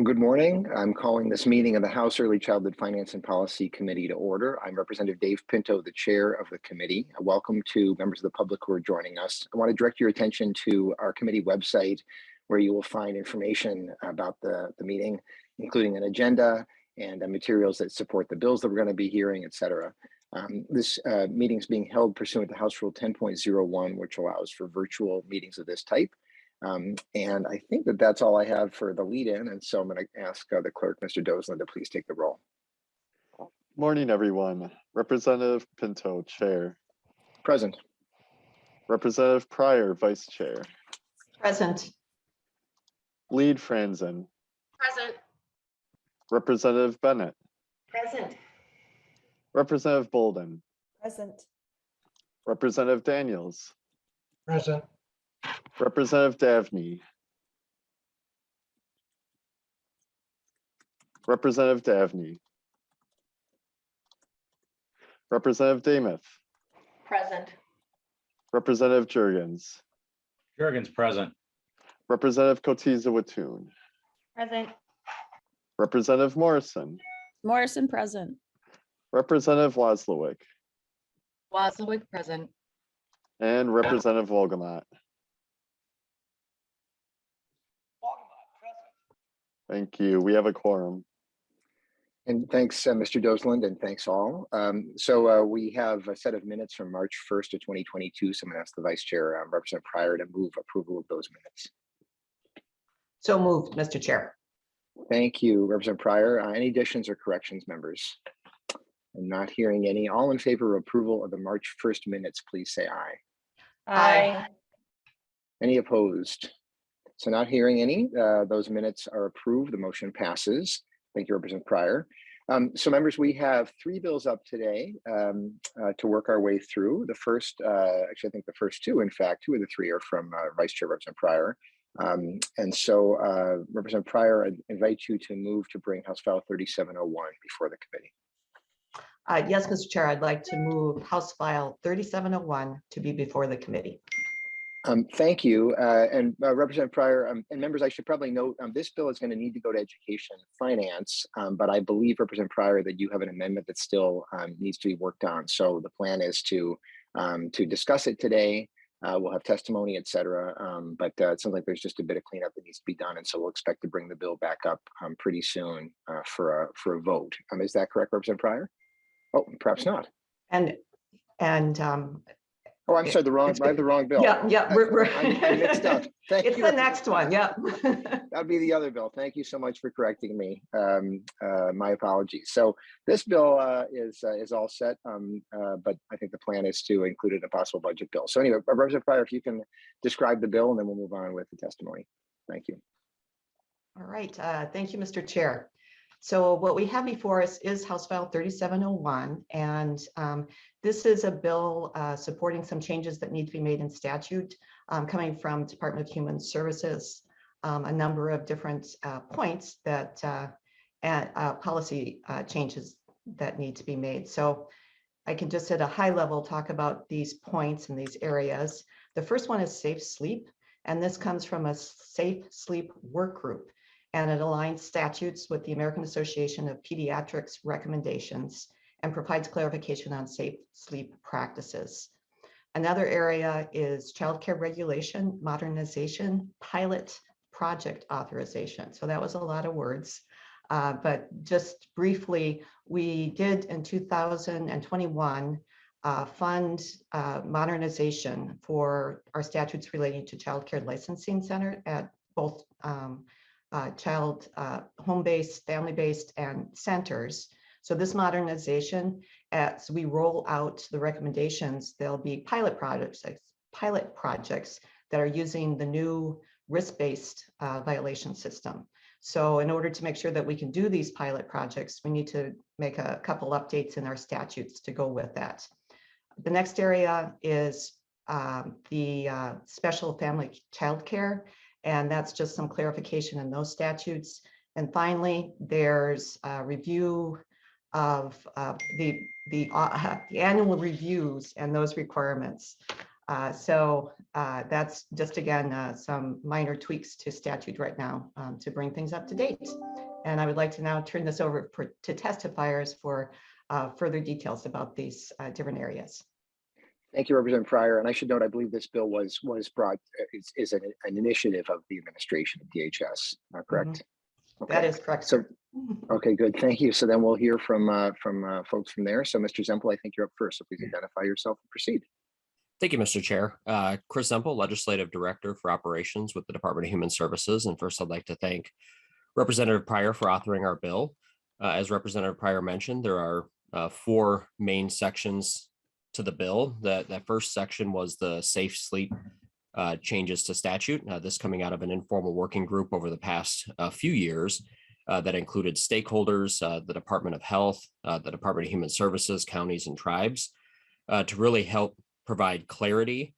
Good morning. I'm calling this meeting of the House Early Childhood Finance and Policy Committee to order. I'm Representative Dave Pinto, the chair of the committee. Welcome to members of the public who are joining us. I want to direct your attention to our committee website, where you will find information about the meeting, including an agenda and materials that support the bills that we're going to be hearing, etc. This meeting is being held pursuant to House Rule 10.01, which allows for virtual meetings of this type. And I think that that's all I have for the lead in. And so I'm going to ask the clerk, Mr. Dozland, to please take the roll. Morning, everyone. Representative Pinto, Chair. Present. Representative Pryor, Vice Chair. Present. Lead Franzen. Present. Representative Bennett. Present. Representative Bolden. Present. Representative Daniels. Present. Representative Davnie. Representative Davnie. Representative Demuth. Present. Representative Jurgens. Jurgens present. Representative Cotiza-Wattoon. Present. Representative Morrison. Morrison present. Representative Wozlowick. Wozlowick present. And Representative Wolgamott. Thank you. We have a quorum. And thanks, Mr. Dozland, and thanks all. So we have a set of minutes from March 1st of 2022. So I'm going to ask the Vice Chair, Representative Pryor, to move approval of those minutes. So moved, Mr. Chair. Thank you, Representative Pryor. Any additions or corrections, members? I'm not hearing any. All in favor of approval of the March 1st minutes, please say aye. Aye. Any opposed? So not hearing any, those minutes are approved. The motion passes. Thank you, Representative Pryor. So members, we have three bills up today to work our way through. The first, actually, I think the first two, in fact, two of the three are from Vice Chair Representative Pryor. And so Representative Pryor, I invite you to move to bring House File 3701 before the committee. Yes, Mr. Chair, I'd like to move House File 3701 to be before the committee. Thank you. And Representative Pryor, and members, I should probably note this bill is going to need to go to Education and Finance, but I believe, Representative Pryor, that you have an amendment that still needs to be worked on. So the plan is to discuss it today. We'll have testimony, et cetera, but it sounds like there's just a bit of cleanup that needs to be done, and so we'll expect to bring the bill back up pretty soon for a vote. Is that correct, Representative Pryor? Oh, perhaps not. And Oh, I'm sorry, I have the wrong bill. Yeah, I'm mixed up. Thank you. It's the next one, yeah. That'd be the other bill. Thank you so much for correcting me. My apologies. So this bill is all set, but I think the plan is to include it in a possible budget bill. So anyway, Representative Pryor, if you can describe the bill, and then we'll move on with the testimony. Thank you. All right, thank you, Mr. Chair. So what we have before us is House File 3701, and this is a bill supporting some changes that need to be made in statute coming from Department of Human Services, a number of different points that policy changes that need to be made. So I can just at a high level talk about these points and these areas. The first one is safe sleep, and this comes from a safe sleep work group, and it aligns statutes with the American Association of Pediatrics recommendations and provides clarification on safe sleep practices. Another area is childcare regulation, modernization, pilot project authorization. So that was a lot of words, but just briefly, we did in 2021 fund modernization for our statutes relating to childcare licensing center at both child home-based, family-based, and centers. So this modernization, as we roll out the recommendations, there'll be pilot projects that are using the new risk-based violation system. So in order to make sure that we can do these pilot projects, we need to make a couple updates in our statutes to go with that. The next area is the special family childcare, and that's just some clarification in those statutes. And finally, there's a review of the annual reviews and those requirements. That's just, again, some minor tweaks to statute right now to bring things up to date. And I would like to now turn this over to testifiers for further details about these different areas. Thank you, Representative Pryor. And I should note, I believe this bill was brought, is an initiative of the administration of DHS, correct? Okay. That is correct, So, sir. okay, good. Thank you. So then we'll hear from folks from there. So Mr. Zempel, I think you're up first. So please identify yourself and proceed. Thank you, Mr. Chair. Chris Zempel, Legislative Director for Operations with the Department of Human Services. And first, I'd like to thank Representative Pryor for authoring our bill. As Representative Pryor mentioned, there are 4 main sections to the bill. That first section was the safe sleep changes to statute. This coming out of an informal working group over the past few years that included stakeholders, the Department of Health, the Department of Human Services, counties, and tribes to really help provide clarity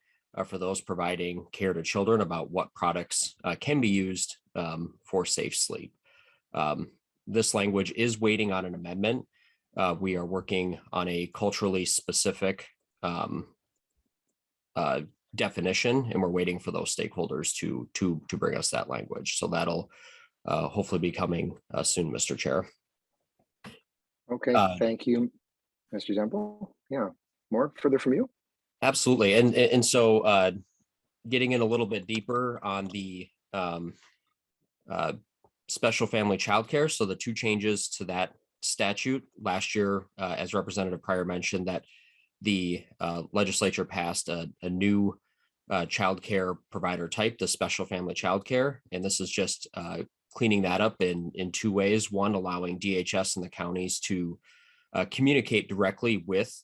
for those providing care to children about what products can be used for safe sleep. This language is waiting on an amendment. We are working on a culturally specific definition, and we're waiting for those stakeholders to bring us that language. So that'll hopefully be coming soon, Mr. Chair. Okay, thank you, Mr. Zempel. Yeah, more further from you? Absolutely. And so getting in a little bit deeper on the special family childcare. So the 2 changes to that statute last year, as Representative Pryor mentioned, that the legislature passed a new childcare provider type, the special family childcare. And this is just cleaning that up in 2 ways. One, allowing DHS and the counties to communicate directly with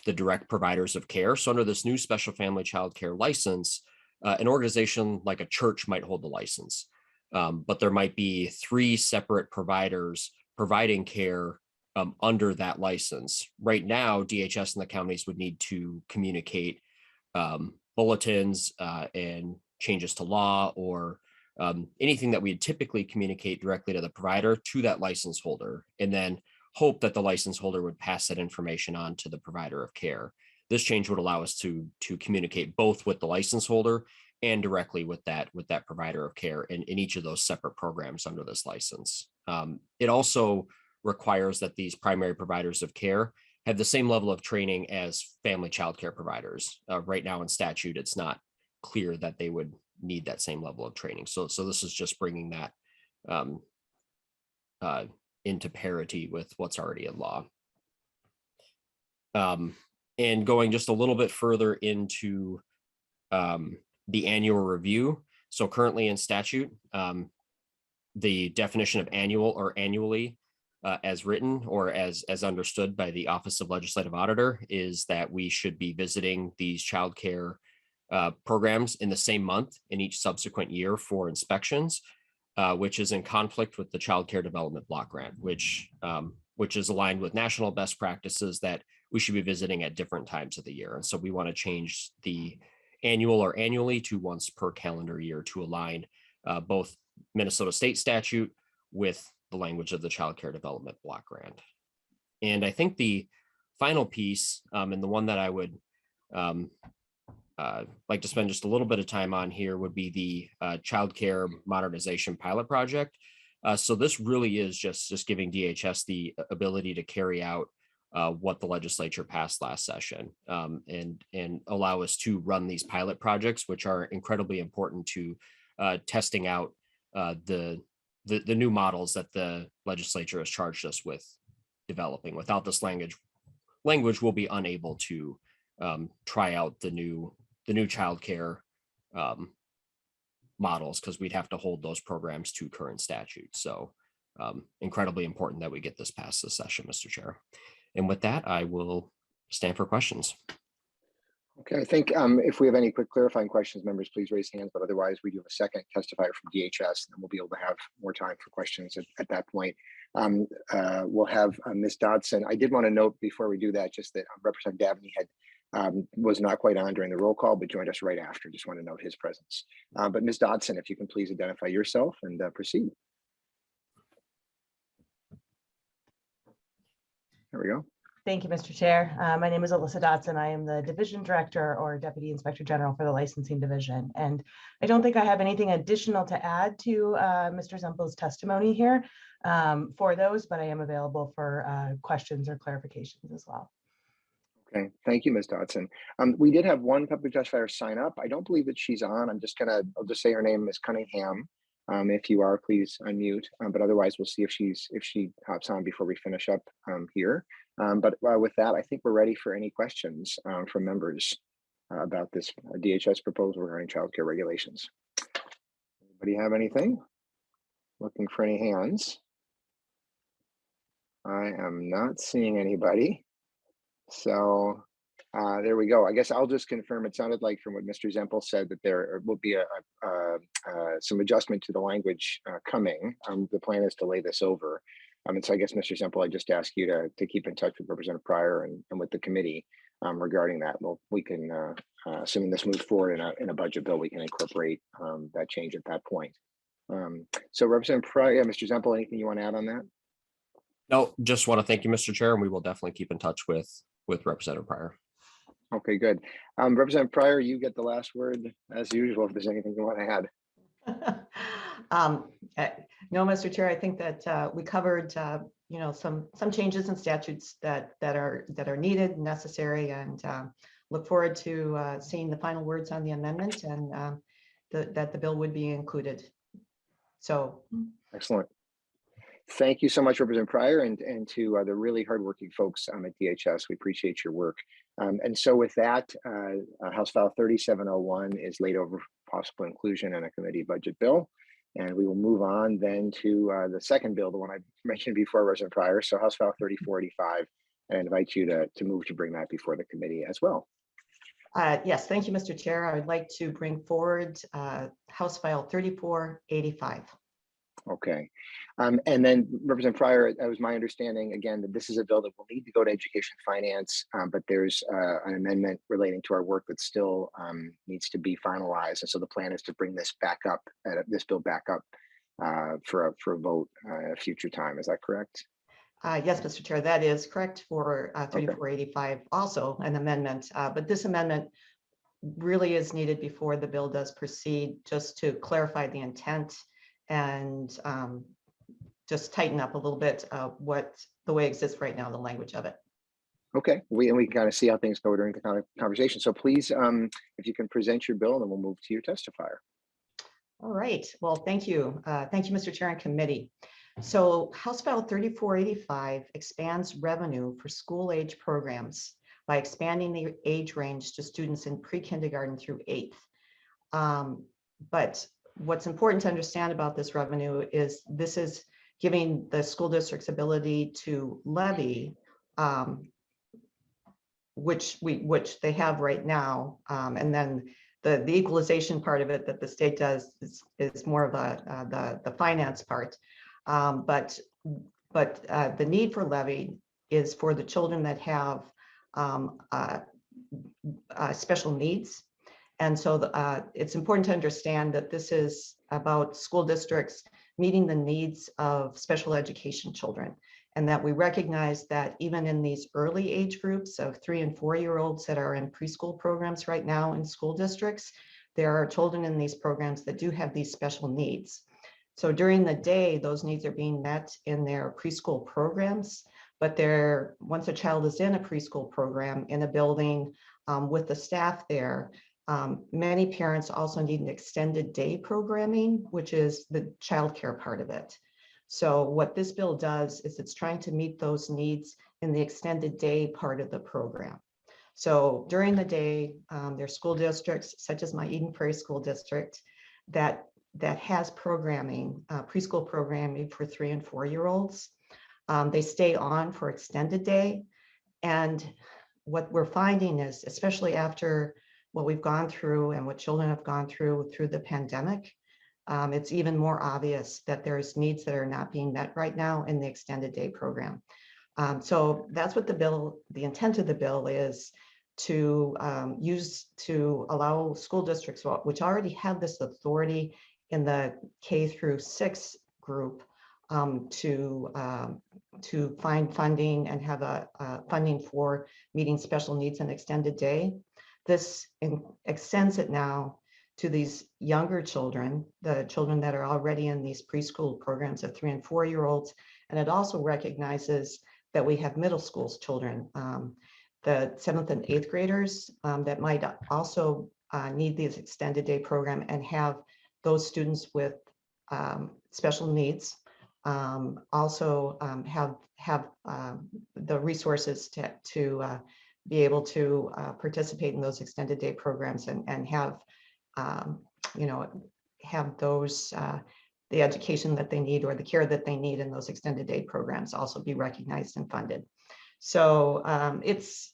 the direct providers of care. So under this new special family childcare license, an organization like a church might hold the license, but there might be 3 separate providers providing care under that license. Right now, DHS and the counties would need to communicate bulletins and changes to law or anything that we'd typically communicate directly to the provider to that license holder, and then hope that the license holder would pass that information on to the provider of care. This change would allow us to communicate both with the license holder and directly with that provider of care in each of those separate programs under this license. It also requires that these primary providers of care have the same level of training as family child care providers. Right now in statute, it's not clear that they would need that same level of training. So this is just bringing that into parity with what's already in law. And going just a little bit further into the annual review. So currently in statute, the definition of annual or annually as written or as understood by the Office of Legislative Auditor is that we should be visiting these child care programs in the same month in each subsequent year for inspections, which is in conflict with the Child Care Development Block Grant, which is aligned with national best practices that we should be visiting at different times of the year. And so we want to change the annual or annually to once per calendar year to align both Minnesota state statute with the language of the Child Care Development Block Grant. And I think the final piece, and the one that I would like to spend just a little bit of time on here would be the Child Care Modernization Pilot Project. So this really is just giving DHS the ability to carry out what the legislature passed last session and allow us to run these pilot projects, which are incredibly important to testing out the new models that the legislature has charged us with developing. Without this language, we'll be unable to try out the new childcare models because we'd have to hold those programs to current statute. So incredibly important that we get this passed this session, Mr. Chair. And with that, I will stand for questions. Okay, I think if we have any quick clarifying questions, members, please raise hands, but otherwise we do have a second testifier from DHS, and we'll be able to have more time for questions at that point. We'll have Ms. Dodson. I did want to note before we do that, just that Representative Dabney was not quite on during the roll call, but joined us right after. Just want to note his presence. But Ms. Dodson, if you can please identify yourself and proceed. There we go. Thank you, Mr. Chair. My name is Alyssa Dotson. I am the Division Director or Deputy Inspector General for the Licensing Division. And I don't think I have anything additional to add to Mr. Zempel's testimony here for those, but I am available for questions or clarifications as well. Okay, thank you, Ms. Dodson. We did have one public testifier sign up. I don't believe that she's on. I'll just say her name is Cunningham. If you are, please unmute. But otherwise, we'll see if she hops on before we finish up here. But with that, I think we're ready for any questions from members about this DHS proposal regarding childcare regulations. Anybody have anything? Looking for any hands? I am not seeing anybody. So there we go. I guess I'll just confirm. It sounded like from what Mr. Zempel said that there will be some adjustment to the language coming. The plan is to lay this over. And so I guess, Mr. Zempel, I just ask you to keep in touch with Representative Pryor and with the committee regarding that. Well, we can, assuming this moves forward in a budget bill, we can incorporate that change at that point. So Representative Pryor, Mr. Zempel, anything you want to add on that? No, just want to thank you, Mr. Chair, and we will definitely keep in touch with Representative Pryor. Okay, good. Representative Pryor, you get the last word as usual, if there's anything you want to add. No, Mr. Chair, I think that we covered some changes in statutes that are needed, necessary, and look forward to seeing the final words on the amendment and that the bill would be included. So excellent. Thank you so much, Representative Pryor, and to the really hardworking folks at DHS. We appreciate your work. And so with that, House File 3701 is laid over for possible inclusion in a committee budget bill. And we will move on then to the second bill, the one I mentioned before, Representative Pryor. So House File 3485, and I invite you to move to bring that before the committee as well. Yes, thank you, Mr. Chair. I would like to bring forward House File 3485. Okay. And then Representative Pryor, it was my understanding, again, that this is a bill that will need to go to Education Finance, but there's an amendment relating to our work that still needs to be finalized. And so the plan is to bring this back up, this bill back up for a vote at a future time. Is that correct? Yes, Mr. Chair, that is correct for 3485, okay. Also an amendment, but this amendment really is needed before the bill does proceed, just to clarify the intent and just tighten up a little bit what the way it exists right now, the language of it. Okay, we can kind of see how things go during the conversation. So please, if you can present your bill, and then we'll move to your testifier. All right, well, thank you. Thank you, Mr. Chair and committee. So House File 3485 expands revenue for school age programs by expanding the age range to students in pre-kindergarten through 8th. But what's important to understand about this revenue is this is giving the school district's ability to levy, which they have right now, and then the equalization part of it that the state does is more of the finance part. But the need for levy is for the children that have special needs. And so it's important to understand that this is about school districts meeting the needs of special education children, and that we recognize that even in these early age groups of 3- and 4-year-olds that are in preschool programs right now in school districts, there are children in these programs that do have these special needs. So during the day, those needs are being met in their preschool programs, but once a child is in a preschool program in a building with the staff there, many parents also need an extended day programming, which is the childcare part of it. So what this bill does is it's trying to meet those needs in the extended day part of the program. So during the day, there are school districts such as my Eden Prairie School District that has programming, preschool programming for 3- and 4-year-olds. They stay on for extended day. And what we're finding is, especially after what we've gone through and what children have gone through the pandemic, it's even more obvious that there's needs that are not being met right now in the extended day program. So that's what the intent of the bill is, to allow school districts, which already have this authority in the K through 6 group, to find funding and have a funding for meeting special needs and extended day. This extends it now to these younger children, the children that are already in these preschool programs of 3 and 4-year-olds. And it also recognizes that we have middle school children, the 7th and 8th graders that might also need this extended day program, and have those students with special needs also have the resources to be able to participate in those extended day programs and have have those the education that they need or the care that they need in those extended day programs also be recognized and funded. So this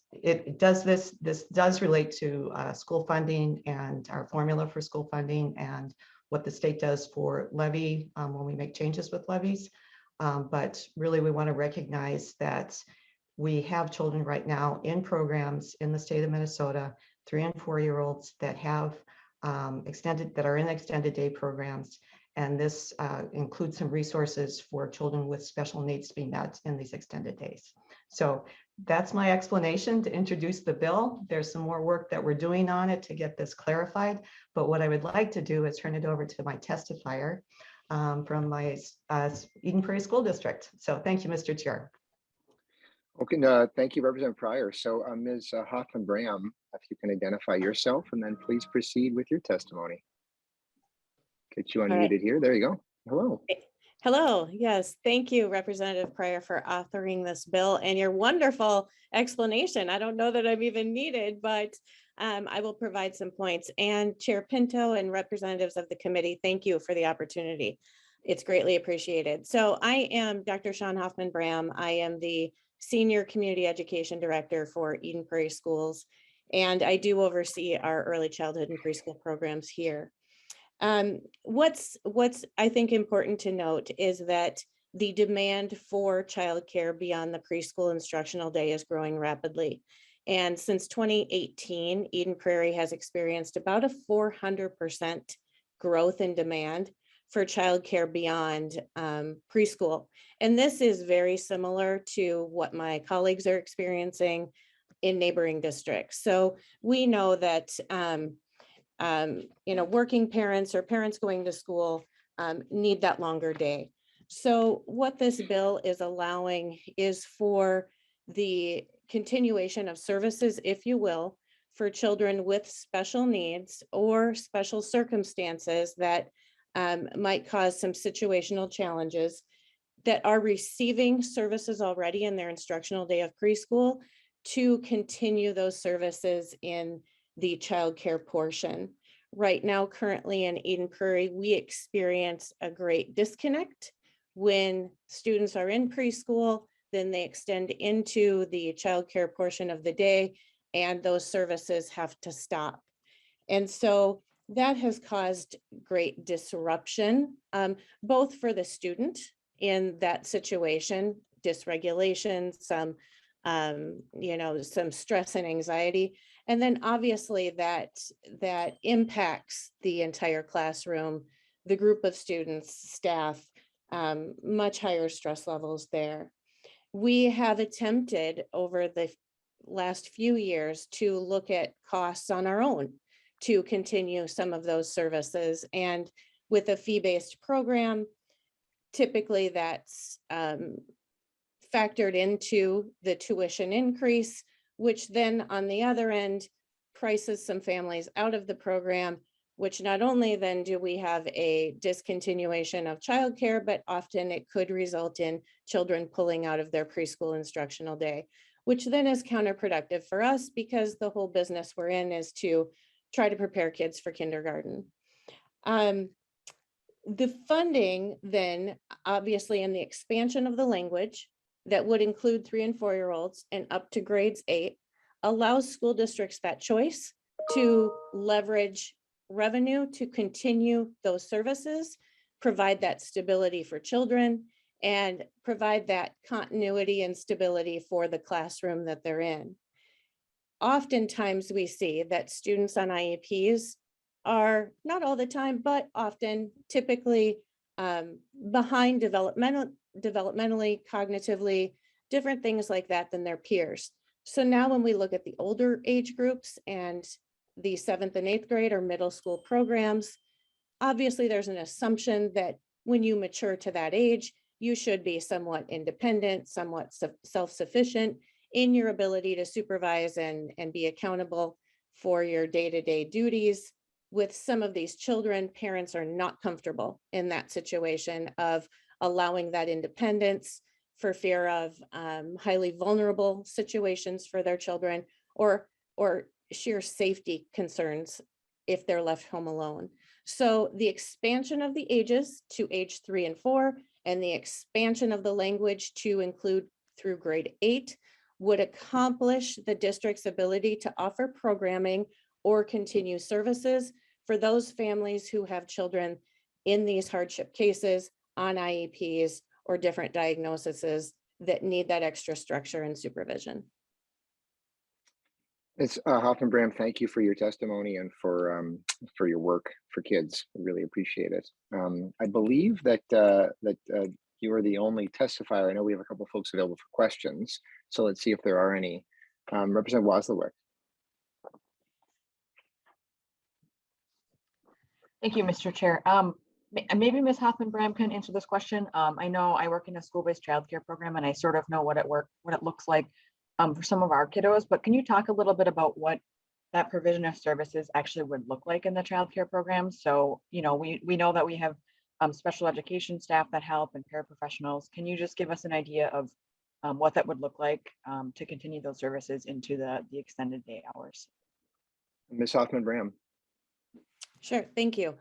does relate to school funding and our formula for school funding and what the state does for levy when we make changes with levies. But really we want to recognize that we have children right now in programs in the state of Minnesota, 3 and 4-year-olds that have that are in extended day programs. And this includes some resources for children with special needs to be met in these extended days. So that's my explanation to introduce the bill. There's some more work that we're doing on it to get this clarified. But what I would like to do is turn it over to my testifier from my Eden Prairie School District. So thank you, Mr. Chair. Okay, thank you, Representative Pryor. So Ms. Hoffman-Braham, if you can identify yourself and then please proceed with your testimony. Get you unmuted here. There you go. Hello. Hello. Yes, thank you, Representative Pryor, for authoring this bill and your wonderful explanation. I don't know that I'm even needed, but I will provide some points. And Chair Pinto and representatives of the committee, thank you for the opportunity. It's greatly appreciated. So I am Dr. Sean Hoffman-Braham. I am the Senior Community Education Director for Eden Prairie Schools, and I do oversee our early childhood and preschool programs here. What's I think important to note is that the demand for childcare beyond the preschool instructional day is growing rapidly. And since 2018, Eden Prairie has experienced about a 400% growth in demand for childcare beyond preschool. And this is very similar to what my colleagues are experiencing in neighboring districts. So we know that working parents or parents going to school need that longer day. So what this bill is allowing is for the continuation of services, if you will, for children with special needs or special circumstances that might cause some situational challenges that are receiving services already in their instructional day of preschool to continue those services in the childcare portion. Right now, currently in Eden Prairie, we experience a great disconnect when students are in preschool, then they extend into the childcare portion of the day, and those services have to stop. And so that has caused great disruption, both for the student in that situation, dysregulation, some stress and anxiety. And then obviously that impacts the entire classroom, the group of students, staff, much higher stress levels there. We have attempted over the last few years to look at costs on our own to continue some of those services. And with a fee-based program, typically that's factored into the tuition increase, which then on the other end prices some families out of the program, which not only then do we have a discontinuation of childcare, but often it could result in children pulling out of their preschool instructional day, which then is counterproductive for us because the whole business we're in is to try to prepare kids for kindergarten. The funding then, obviously in the expansion of the language that would include 3 and 4-year-olds and up to grades 8, allows school districts that choice to leverage revenue to continue those services, provide that stability for children, and provide that continuity and stability for the classroom that they're in. Oftentimes we see that students on IEPs are, not all the time, but often typically behind developmentally, cognitively, different things like that than their peers. So now when we look at the older age groups and the 7th and 8th grade or middle school programs, obviously there's an assumption that when you mature to that age, you should be somewhat independent, somewhat self-sufficient in your ability to supervise and be accountable for your day-to-day duties. With some of these children, parents are not comfortable in that situation of allowing that independence for fear of highly vulnerable situations for their children or sheer safety concerns if they're left home alone. So the expansion of the ages to age 3 and 4 and the expansion of the language to include through grade 8 would accomplish the district's ability to offer programming or continue services for those families who have children in these hardship cases on IEPs or different diagnoses that need that extra structure and supervision. Ms. Hoffman-Bram, thank you for your testimony and for your work for kids. We really appreciate it. I believe that you are the only testifier. I know we have a couple of folks available for questions, so let's see if there are any. Representative Wasilewicz. Thank you, Mr. Chair. Maybe Ms. Hoffman-Bram can answer this question. I know I work in a school-based childcare program, and I sort of know what it looks like for some of our kiddos. But can you talk a little bit about what that provision of services actually would look like in the childcare program? So, you know, we know that we have special education staff that help and paraprofessionals. Can you just give us an idea of what that would look like to continue those services into the extended day hours? Ms. Hoffman-Bram. Sure, thank you.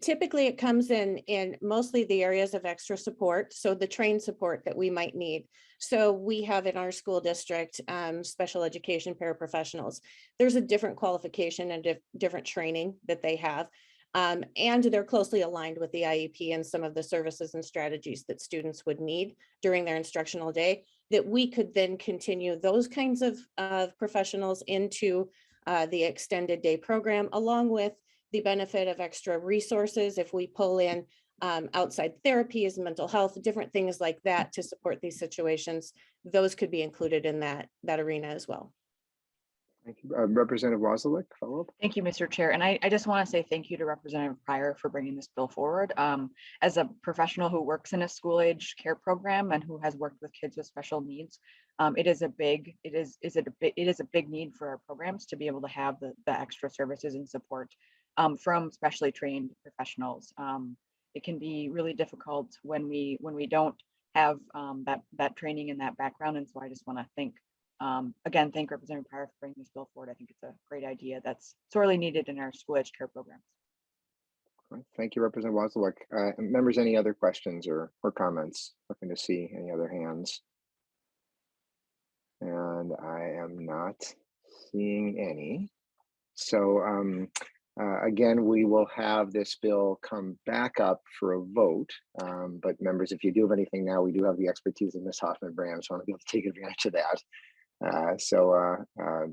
Typically it comes in mostly the areas of extra support. So the trained support that we might need. So we have in our school district, special education paraprofessionals. There's a different qualification and different training that they have. And they're closely aligned with the IEP and some of the services and strategies that students would need during their instructional day, that we could then continue those kinds of professionals into the extended day program, along with the benefit of extra resources if we pull in outside therapies, mental health, different things like that to support these situations. Those could be included in that arena as well. Thank you. Representative Wasilewicz, follow up. Thank you, Mr. Chair. And I just want to say thank you to Representative Pryor for bringing this bill forward. As a professional who works in a school age care program and who has worked with kids with special needs, it is a big need for our programs to be able to have the extra services and support from specially trained professionals. It can be really difficult when we don't have that training and that background. And so I just want to thank Representative Pryor for bringing this bill forward. I think it's a great idea that's sorely needed in our school age care programs. Thank you, Representative Wasilewicz. Members, any other questions or comments? Looking to see any other hands. And I am not seeing any. So again, we will have this bill come back up for a vote. But members, if you do have anything now, we do have the expertise of Ms. Hoffman-Bram, so I want to be able to take advantage of that.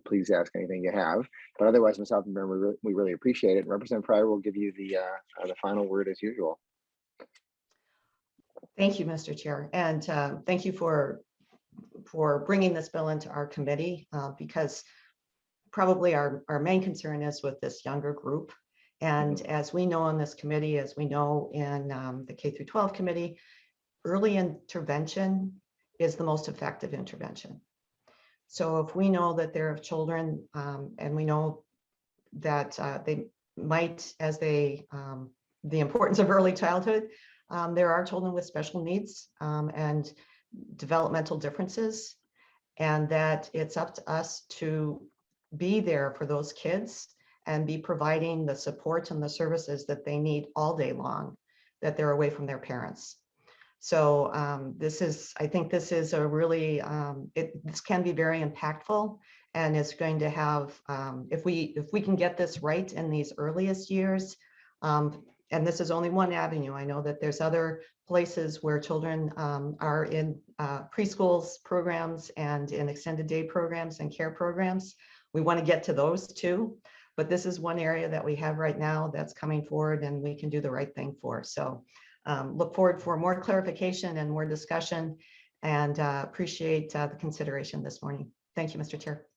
Please ask anything you have. But otherwise, Ms. Hoffman-Bram, we really appreciate it. And Representative Pryor will give you the final word as usual. Thank you, Mr. Chair. And thank you for bringing this bill into our committee because probably our main concern is with this younger group. And as we know on this committee, as we know in the K through 12 committee, early intervention is the most effective intervention. So if we know that there are children and we know that they might, as the importance of early childhood, there are children with special needs and developmental differences, and that it's up to us to be there for those kids and be providing the support and the services that they need all day long, that they're away from their parents. So I think this is a really, this can be very impactful, and it's going to have, if we can get this right in these earliest years, and this is only one avenue. I know that there's other places where children are in preschools programs and in extended day programs and care programs. We want to get to those too, but this is one area that we have right now that's coming forward and we can do the right thing for. So Look forward for more clarification and more discussion, and appreciate the consideration this morning. Thank you, Mr. Chair.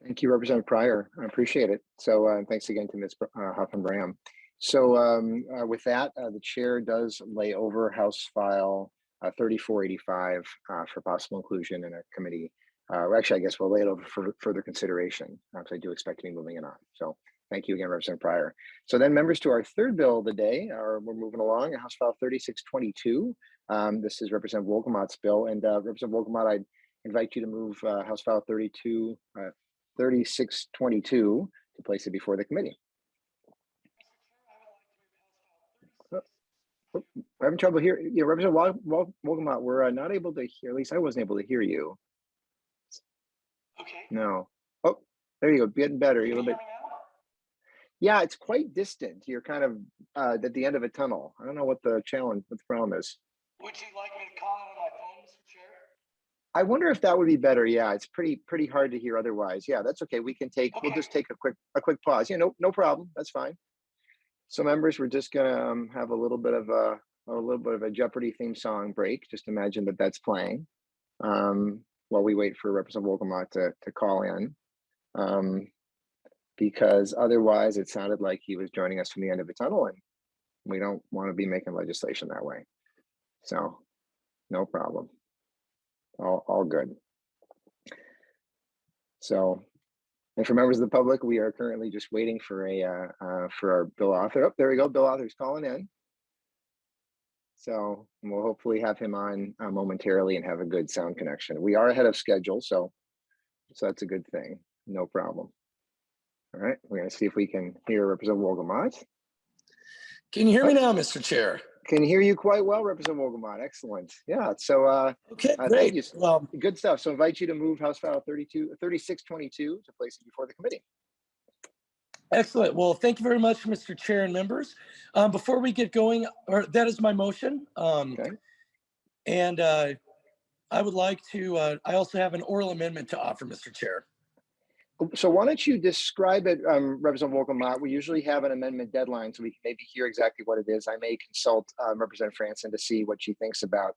Thank you, Representative Pryor. I appreciate it. So thanks again to Ms. Huffman-Braham. So with that, the chair does lay over House File 3485 for possible inclusion in a committee. Actually, I guess we'll lay it over for further consideration, because I do expect to be moving it on. So thank you again, Representative Pryor. So then, members, to our third bill of the day, we're moving along, House File 3622. This is Representative Wolgamott's bill, and Representative Wolgamott, I invite you to move House File 3622 to place it before the committee. We're having trouble here. Yeah, Representative Wolgamott, we're not able to hear, at least I wasn't able to hear you. Okay. No. Oh, there you go, getting better. You're a little bit. Yeah, it's quite distant. You're kind of at the end of a tunnel. I don't know what the challenge, what the problem is. Would you like me to call it on my phone, Mr. Chair? I wonder if that would be better. Yeah, it's pretty hard to hear otherwise. Yeah, that's okay. We can take, we'll Okay. just take a quick pause. Yeah, no problem. That's fine. So members, we're just gonna have a little bit of a Jeopardy theme song break. Just imagine that that's playing while we wait for Representative Wolgamott to call in. Because otherwise it sounded like he was joining us from the end of the tunnel, and we don't want to be making legislation that way. So no problem. All good. So, and for members of the public, we are currently just waiting for our bill author. Oh, there we go. Bill author's calling in. So we'll hopefully have him on momentarily and have a good sound connection. We are ahead of schedule, so that's a good thing. No problem. All right, we're going to see if we can hear Representative Wolgamott. Can you hear me now, Mr. Chair? Can hear you quite well, Representative Wolgamott. Excellent. Yeah, so Okay, thank great. you. Well, Good stuff. So invite you to move House File 3622 to place it before the committee. excellent. Well, thank you very much, Mr. Chair and members. Before we get going, that is my motion. Okay. And I would like to, I also have an oral amendment to offer, Mr. Chair. So why don't you describe it, Representative Wolgamott? We usually have an amendment deadline, so we can maybe hear exactly what it is. I may consult Representative Franson to see what she thinks about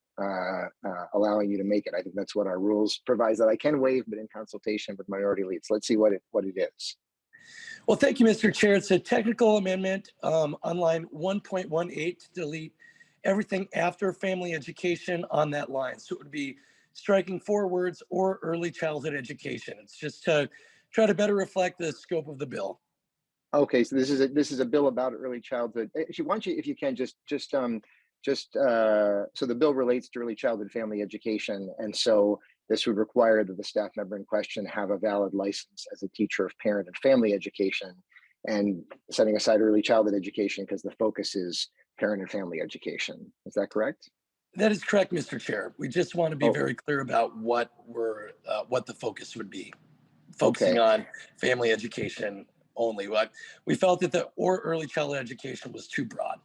allowing you to make it. I think that's what our rules provides, that I can waive, but in consultation with minority leads. Let's see what it is. Well, thank you, Mr. Chair. It's a technical amendment on line 1.18 to delete everything after family education on that line. So it would be striking 4 words or early childhood education. It's just to try to better reflect the scope of the bill. Okay, so this is a bill about early childhood. Actually, why don't you, if you can, so the bill relates to early childhood family education, and so this would require that the staff member in question have a valid license as a teacher of parent and family education, and setting aside early childhood education because the focus is parent and family education. Is that correct? That is correct, Mr. Chair. We just want to be very clear about what the focus would be. Focusing on family education only. We felt that the or early childhood education was too broad.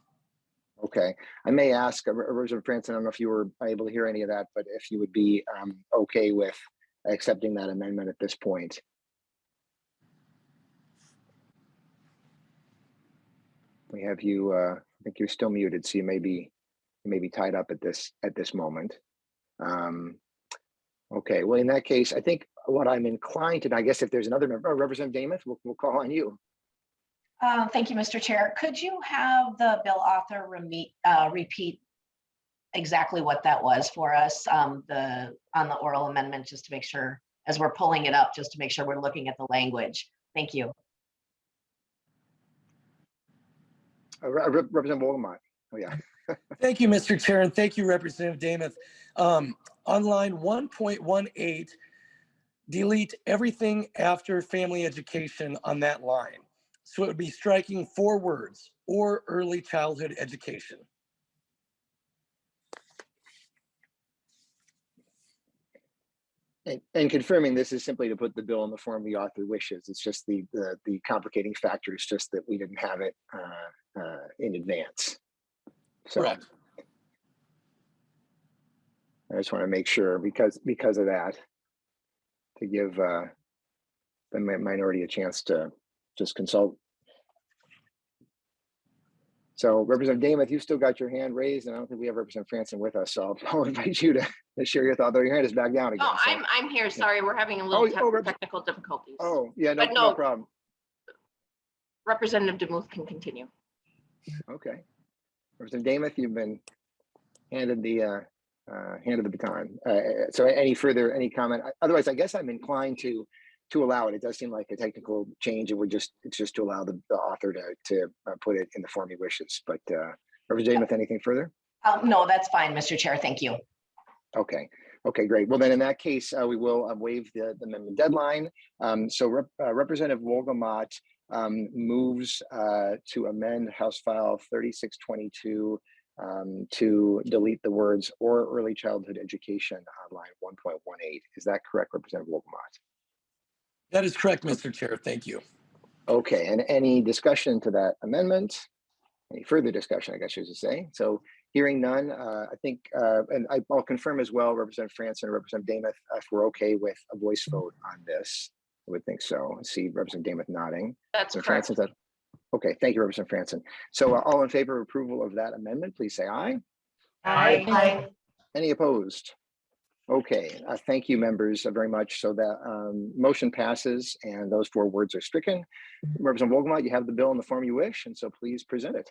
Okay, I may ask Representative Franson, I don't know if you were able to hear any of that, but if you would be okay with accepting that amendment at this point. We have you, I think you're still muted, so you may be tied up at this moment. Okay, well, in that case, I think what I'm inclined to, I guess if there's another member, Representative Dameth, we'll call on you. Thank you, Mr. Chair. Could you have the bill author repeat exactly what that was for us on the oral amendment, just to make sure, as we're pulling it up, just to make sure we're looking at the language. Thank you. Representative Wolgamott. Oh, yeah. Thank you, Mr. Chair, and thank you, Representative Dameth. On line 1.18, delete everything after family education on that line. So it would be striking 4 words or early childhood education. And confirming this is simply to put the bill in the form the author wishes. It's just the complicating factor is just that we didn't have it in advance. So correct. I just want to make sure because of that, to give the minority a chance to just consult. So Representative Dameth, you still got your hand raised, and I don't think we have Representative Franson with us, so I'll invite you to share your thought, though your hand is back down again. Oh, so- I'm here. Sorry, we're having a little technical difficulties. Oh, yeah, no, But no no. problem. Representative DeMuth can continue. Okay. Representative Dameth, you've been handed the baton. So any comment? Otherwise, I guess I'm inclined to allow it. It does seem like a technical change. It's just to allow the author to put it in the form he wishes. But Representative Dameth, anything further? No, that's fine, Mr. Chair. Thank you. Okay. Okay, great. Well, then in that case, we will waive the amendment deadline. So Representative Wolgamott moves to amend House File 3622 to delete the words "or early childhood education" on line 1.18. Is that correct, Representative Wolgamott? That is correct, Mr. Chair. Thank you. Okay, and any discussion to that amendment? Any further discussion, I guess you should say. So hearing none, I think, and I'll confirm as well, Representative Franson and Representative Dameth, if we're okay with a voice vote on this. I would think so. I see Representative Dameth nodding. That's So correct. Franson, okay, thank you, Representative Franson. So all in favor of approval of that amendment, please say aye. Aye. Any opposed? Okay, thank you, members, very much. So that motion passes and those 4 words are stricken. Representative Wolgamott, you have the bill in the form you wish, and so please present it.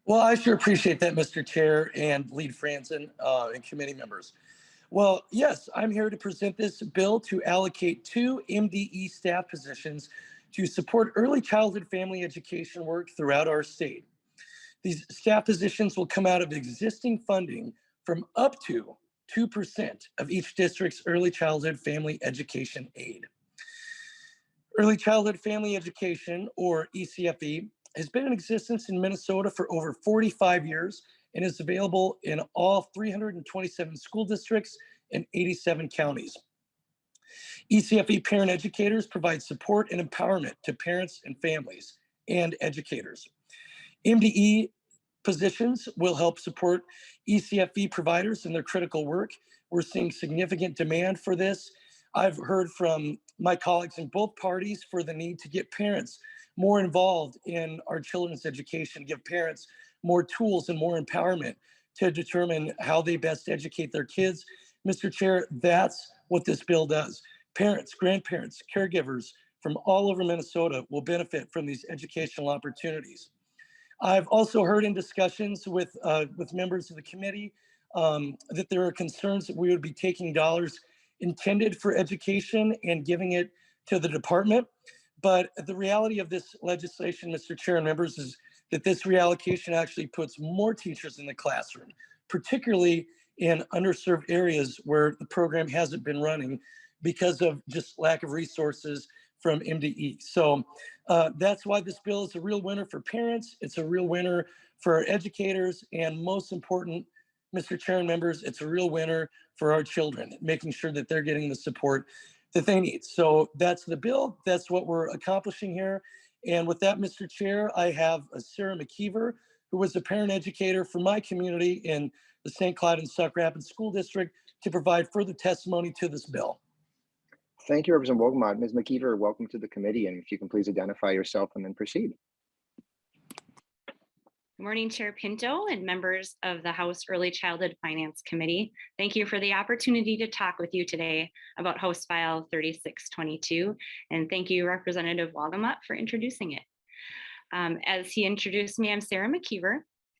Well, I sure appreciate that, Mr. Chair and Lead Franson and committee members. Well, yes, I'm here to present this bill to allocate 2 MDE staff positions to support early childhood family education work throughout our state. These staff positions will come out of existing funding from up to 2% of each district's early childhood family education aid. Early childhood family education, or ECFE, has been in existence in Minnesota for over 45 years and is available in all 327 school districts and 87 counties. ECFE parent educators provide support and empowerment to parents and families and educators. MDE positions will help support ECFE providers in their critical work. We're seeing significant demand for this. I've heard from my colleagues in both parties for the need to get parents more involved in our children's education, give parents more tools and more empowerment to determine how they best educate their kids. Mr. Chair, that's what this bill does. Parents, grandparents, caregivers from all over Minnesota will benefit from these educational opportunities. I've also heard in discussions with members of the committee that there are concerns that we would be taking dollars intended for education and giving it to the department. But the reality of this legislation, Mr. Chair and members, is that this reallocation actually puts more teachers in the classroom, particularly in underserved areas where the program hasn't been running because of just lack of resources from MDE. So that's why this bill is a real winner for parents. It's a real winner for educators. And most important, Mr. Chair and members, it's a real winner for our children, making sure that they're getting the support that they need. So that's the bill. That's what we're accomplishing here. And with that, Mr. Chair, I have Sarah McKeever, who was a parent educator for my community in the St. Cloud and Sauk Rapids School District, to provide further testimony to this bill. Thank you, Representative Wolgamott. Ms. McKeever, welcome to the committee. And if you can please identify yourself and then proceed. Good morning, Chair Pinto and members of the House Early Childhood Finance Committee. Thank you for the opportunity to talk with you today about House File 3622. And thank you, Representative Wolgamott, for introducing it. As he introduced me, I'm Sarah McKeever.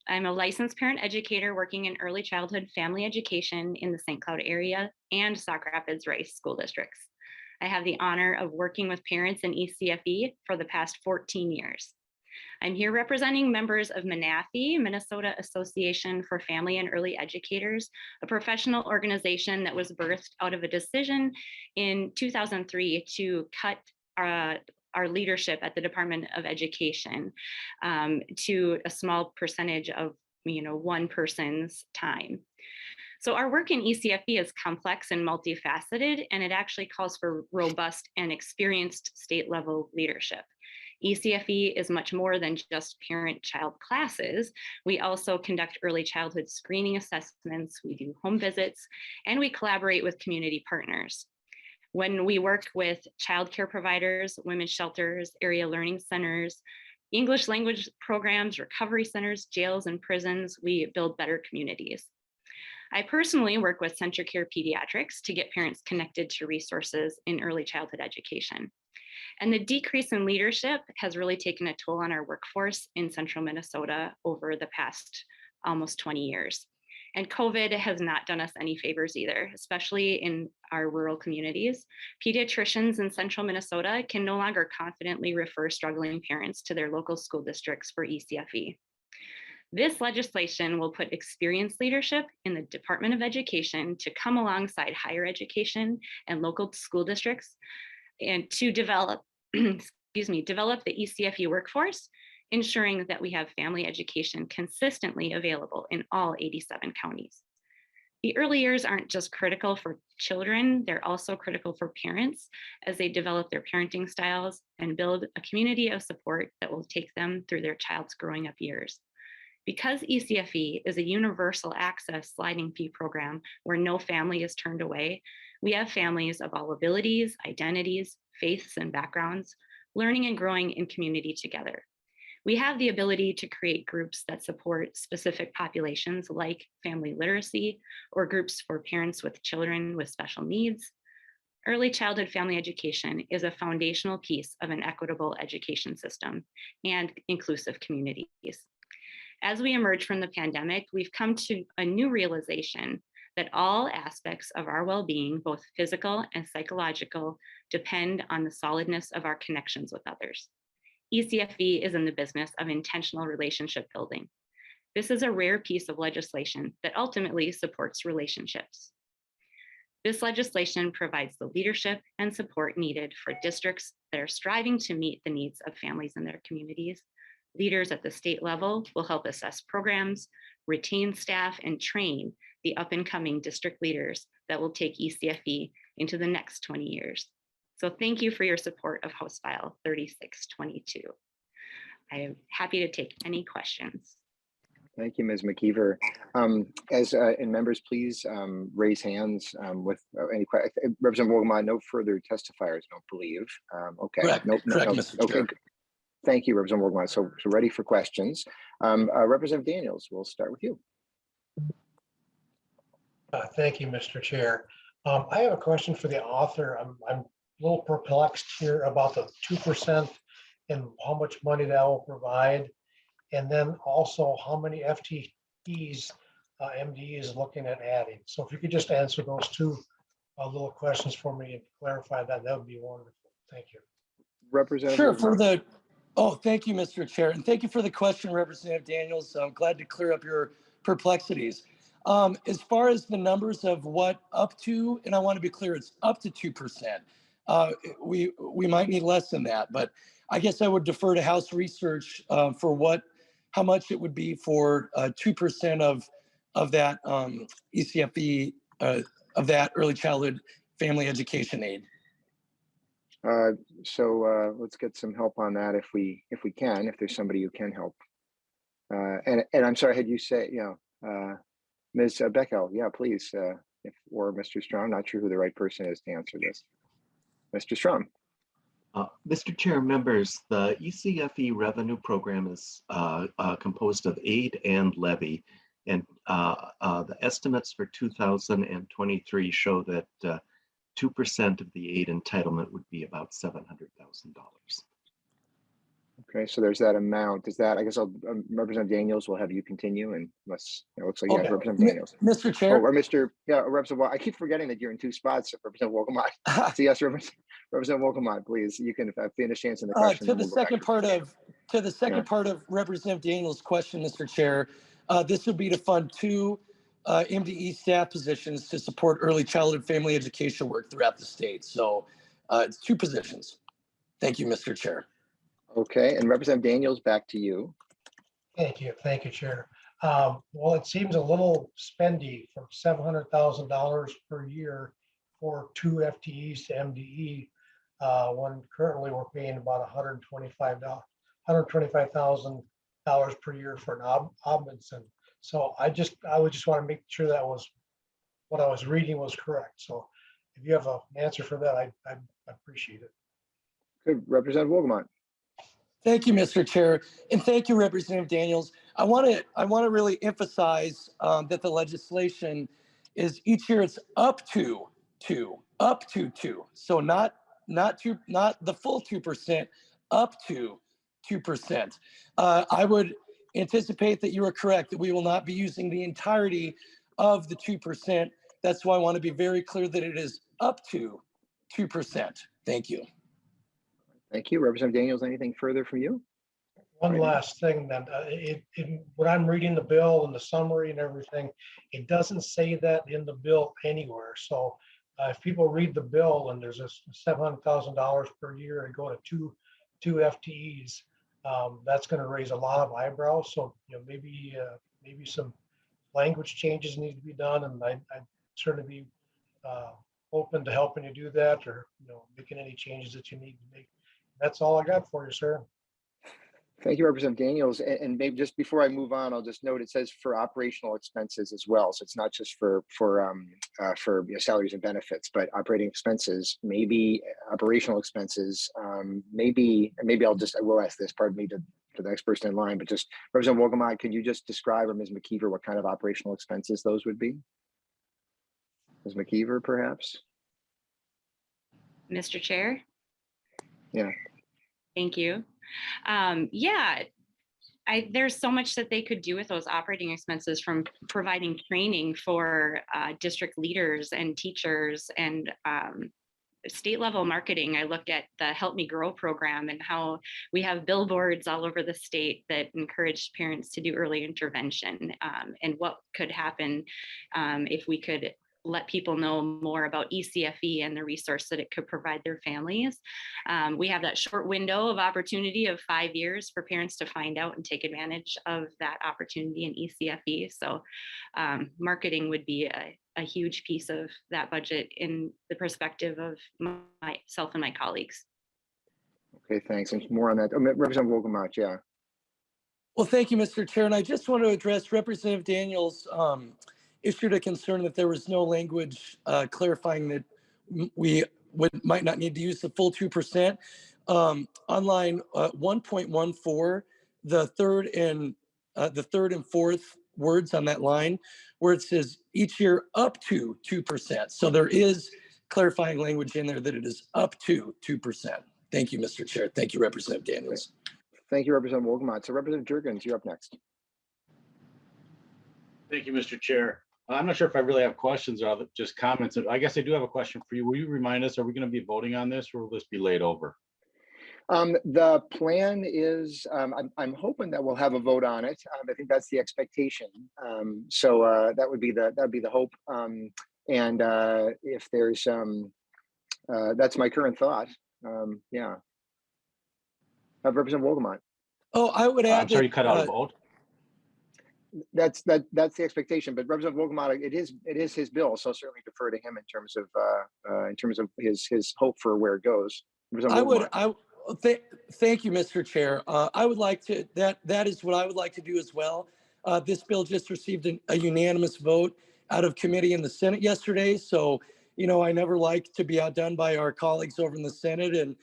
I'm a licensed parent educator working in early childhood family education in the St. Cloud area and Sauk Rapids Rice school districts. I have the honor of working with parents in ECFE for the past 14 years. I'm here representing members of MNAFE, Minnesota Association for Family and Early Educators, a professional organization that was birthed out of a decision in 2003 to cut our leadership at the Department of Education to a small percentage of one person's time. So our work in ECFE is complex and multifaceted, and it actually calls for robust and experienced state level leadership. ECFE is much more than just parent-child classes. We also conduct early childhood screening assessments, we do home visits, and we collaborate with community partners. When we work with childcare providers, women's shelters, area learning centers, English language programs, recovery centers, jails, and prisons, we build better communities. I personally work with CentraCare Pediatrics to get parents connected to resources in early childhood education. And the decrease in leadership has really taken a toll on our workforce in central Minnesota over the past almost 20 years. And COVID has not done us any favors either, especially in our rural communities. Pediatricians in central Minnesota can no longer confidently refer struggling parents to their local school districts for ECFE. This legislation will put experienced leadership in the Department of Education to come alongside higher education and local school districts and to develop, develop the ECFE workforce, ensuring that we have family education consistently available in all 87 counties. The early years aren't just critical for children, they're also critical for parents as they develop their parenting styles and build a community of support that will take them through their child's growing up years. Because ECFE is a universal access sliding fee program where no family is turned away, we have families of all abilities, identities, faiths, and backgrounds, learning and growing in community together. We have the ability to create groups that support specific populations like family literacy or groups for parents with children with special needs. Early childhood family education is a foundational piece of an equitable education system and inclusive communities. As we emerge from the pandemic, we've come to a new realization that all aspects of our well-being, both physical and psychological, depend on the solidness of our connections with others. ECFE is in the business of intentional relationship building. This is a rare piece of legislation that ultimately supports relationships. This legislation provides the leadership and support needed for districts that are striving to meet the needs of families in their communities. Leaders at the state level will help assess programs, retain staff, and train the up-and-coming district leaders that will take ECFE into the next 20 years. So thank you for your support of House File 3622. I am happy to take any questions. Thank you, Ms. McKeever. And members, please raise hands with any questions. Representative Wolgamott, no further testifiers, I don't believe. Okay. Correct. Nope, Correct, no. Mr. Okay. Chair. Thank you, Representative Wolgamott. So ready for questions. Representative Daniels, we'll start with you. Thank you, Mr. Chair. I have a question for the author. I'm a little perplexed here about the 2% and how much money that will provide. And then also how many FTEs MDE is looking at adding. So if you could just answer those two little questions for me and clarify that, that would be wonderful. Thank you. Representative Sure, Wolgamott. thank you, Mr. Chair. And thank you for the question, Representative Daniels. I'm glad to clear up your perplexities. As far as the numbers of what up to, and I want to be clear, it's up to 2%. We might need less than that, but I guess I would defer to House research for how much it would be for 2% of that ECFE, of that early childhood family education aid. So let's get some help on that if we can, if there's somebody who can help. And I'm sorry, had you say, Ms. Beckel, yeah, please, or Mr. Strom, not sure who the right person is to answer this. Mr. Strom. Mr. Chair, members, the ECFE revenue program is composed of aid and levy, and the estimates for 2023 show that 2% of the aid entitlement would be about $700,000. Okay, so there's that amount. Is that, I guess I'll Representative Daniels will have you continue, and unless it looks like you have Representative Daniels. Mr. Chair. Or Mr. Yeah, Representative. I keep forgetting that you're in two spots, Representative Wolgamott. So yes, Representative Wolgamott, please. You can finish answering the question. To the second part of Representative Daniels' question, Mr. Chair, this would be to fund 2 MDE staff positions to support early childhood family education work throughout the state. So it's 2 positions. Thank you, Mr. Chair. Okay, and Representative Daniels, back to you. Thank you, Chair. Well, it seems a little spendy from $700,000 per year for 2 FTEs to MDE when currently we're paying about $125,000 per year for an Robinson. So I would just want to make sure that was what I was reading was correct. So if you have an answer for that, I appreciate it. Good, Representative Wolgamott. Thank you, Mr. Chair, and thank you, Representative Daniels. I want to really emphasize that the legislation is each year it's up to 2. So not the full 2%, up to 2%. I would anticipate that you are correct, that we will not be using the entirety of the 2%. That's why I want to be very clear that it is up to 2%. Thank you. Thank you. Representative Daniels, anything further from you? One Right. last thing then, when I'm reading the bill and the summary and everything, it doesn't say that in the bill anywhere. So if people read the bill and there's a $700,000 per year and go to two FTEs, that's going to raise a lot of eyebrows. So maybe some language changes need to be done, and I'd certainly be open to helping you do that, or making any changes that you need to make. That's all I got for you, sir. Thank you, Representative Daniels. And maybe just before I move on, I'll just note it says for operational expenses as well. So it's not just for salaries and benefits, but operating expenses, maybe operational expenses, maybe I will ask this, pardon me, to the next person in line, but just Representative Wolgamott, could you just describe, or Ms. McKeever, what kind of operational expenses those would be? Ms. McKeever, perhaps? Mr. Chair? Yeah. Thank you. There's so much that they could do with those operating expenses, from providing training for district leaders and teachers and state level marketing. I look at the Help Me Grow program and how we have billboards all over the state that encourage parents to do early intervention, and what could happen if we could let people know more about ECFE and the resource that it could provide their families. We have that short window of opportunity of 5 years for parents to find out and take advantage of that opportunity in ECFE. So marketing would be a huge piece of that budget in the perspective of myself and my colleagues. Okay, thanks. And more on that. Representative Wolgamott, yeah. Well, thank you, Mr. Chair. And I just want to address Representative Daniels' issued a concern that there was no language clarifying that we might not need to use the full 2%. On line 1.14, the third and fourth words on that line, where it says each year up to 2%. So there is clarifying language in there that it is up to 2%. Thank you, Mr. Chair. Thank you, Representative Daniels. Thank you, Representative Wolgamott. So Representative Jurgens, you're up next. Thank you, Mr. Chair. I'm not sure if I really have questions or just comments. I guess I do have a question for you. Will you remind us, are we going to be voting on this, or will this be laid over? The plan is, I'm hoping that we'll have a vote on it. I think that's the expectation. So that would be the hope. And if there's, that's my current thought. Yeah. Representative Wolgamott. Oh, I would add. I'm sorry, you cut out a vote. That's the expectation, but Representative Wolgamott, it is his bill, so I'll certainly defer to him in terms of his hope for where it goes. Thank you, Mr. Chair. I would like to, that is what I would like to do as well. This bill just received a unanimous vote out of committee in the Senate yesterday. So, I never like to be outdone by our colleagues over in the Senate, and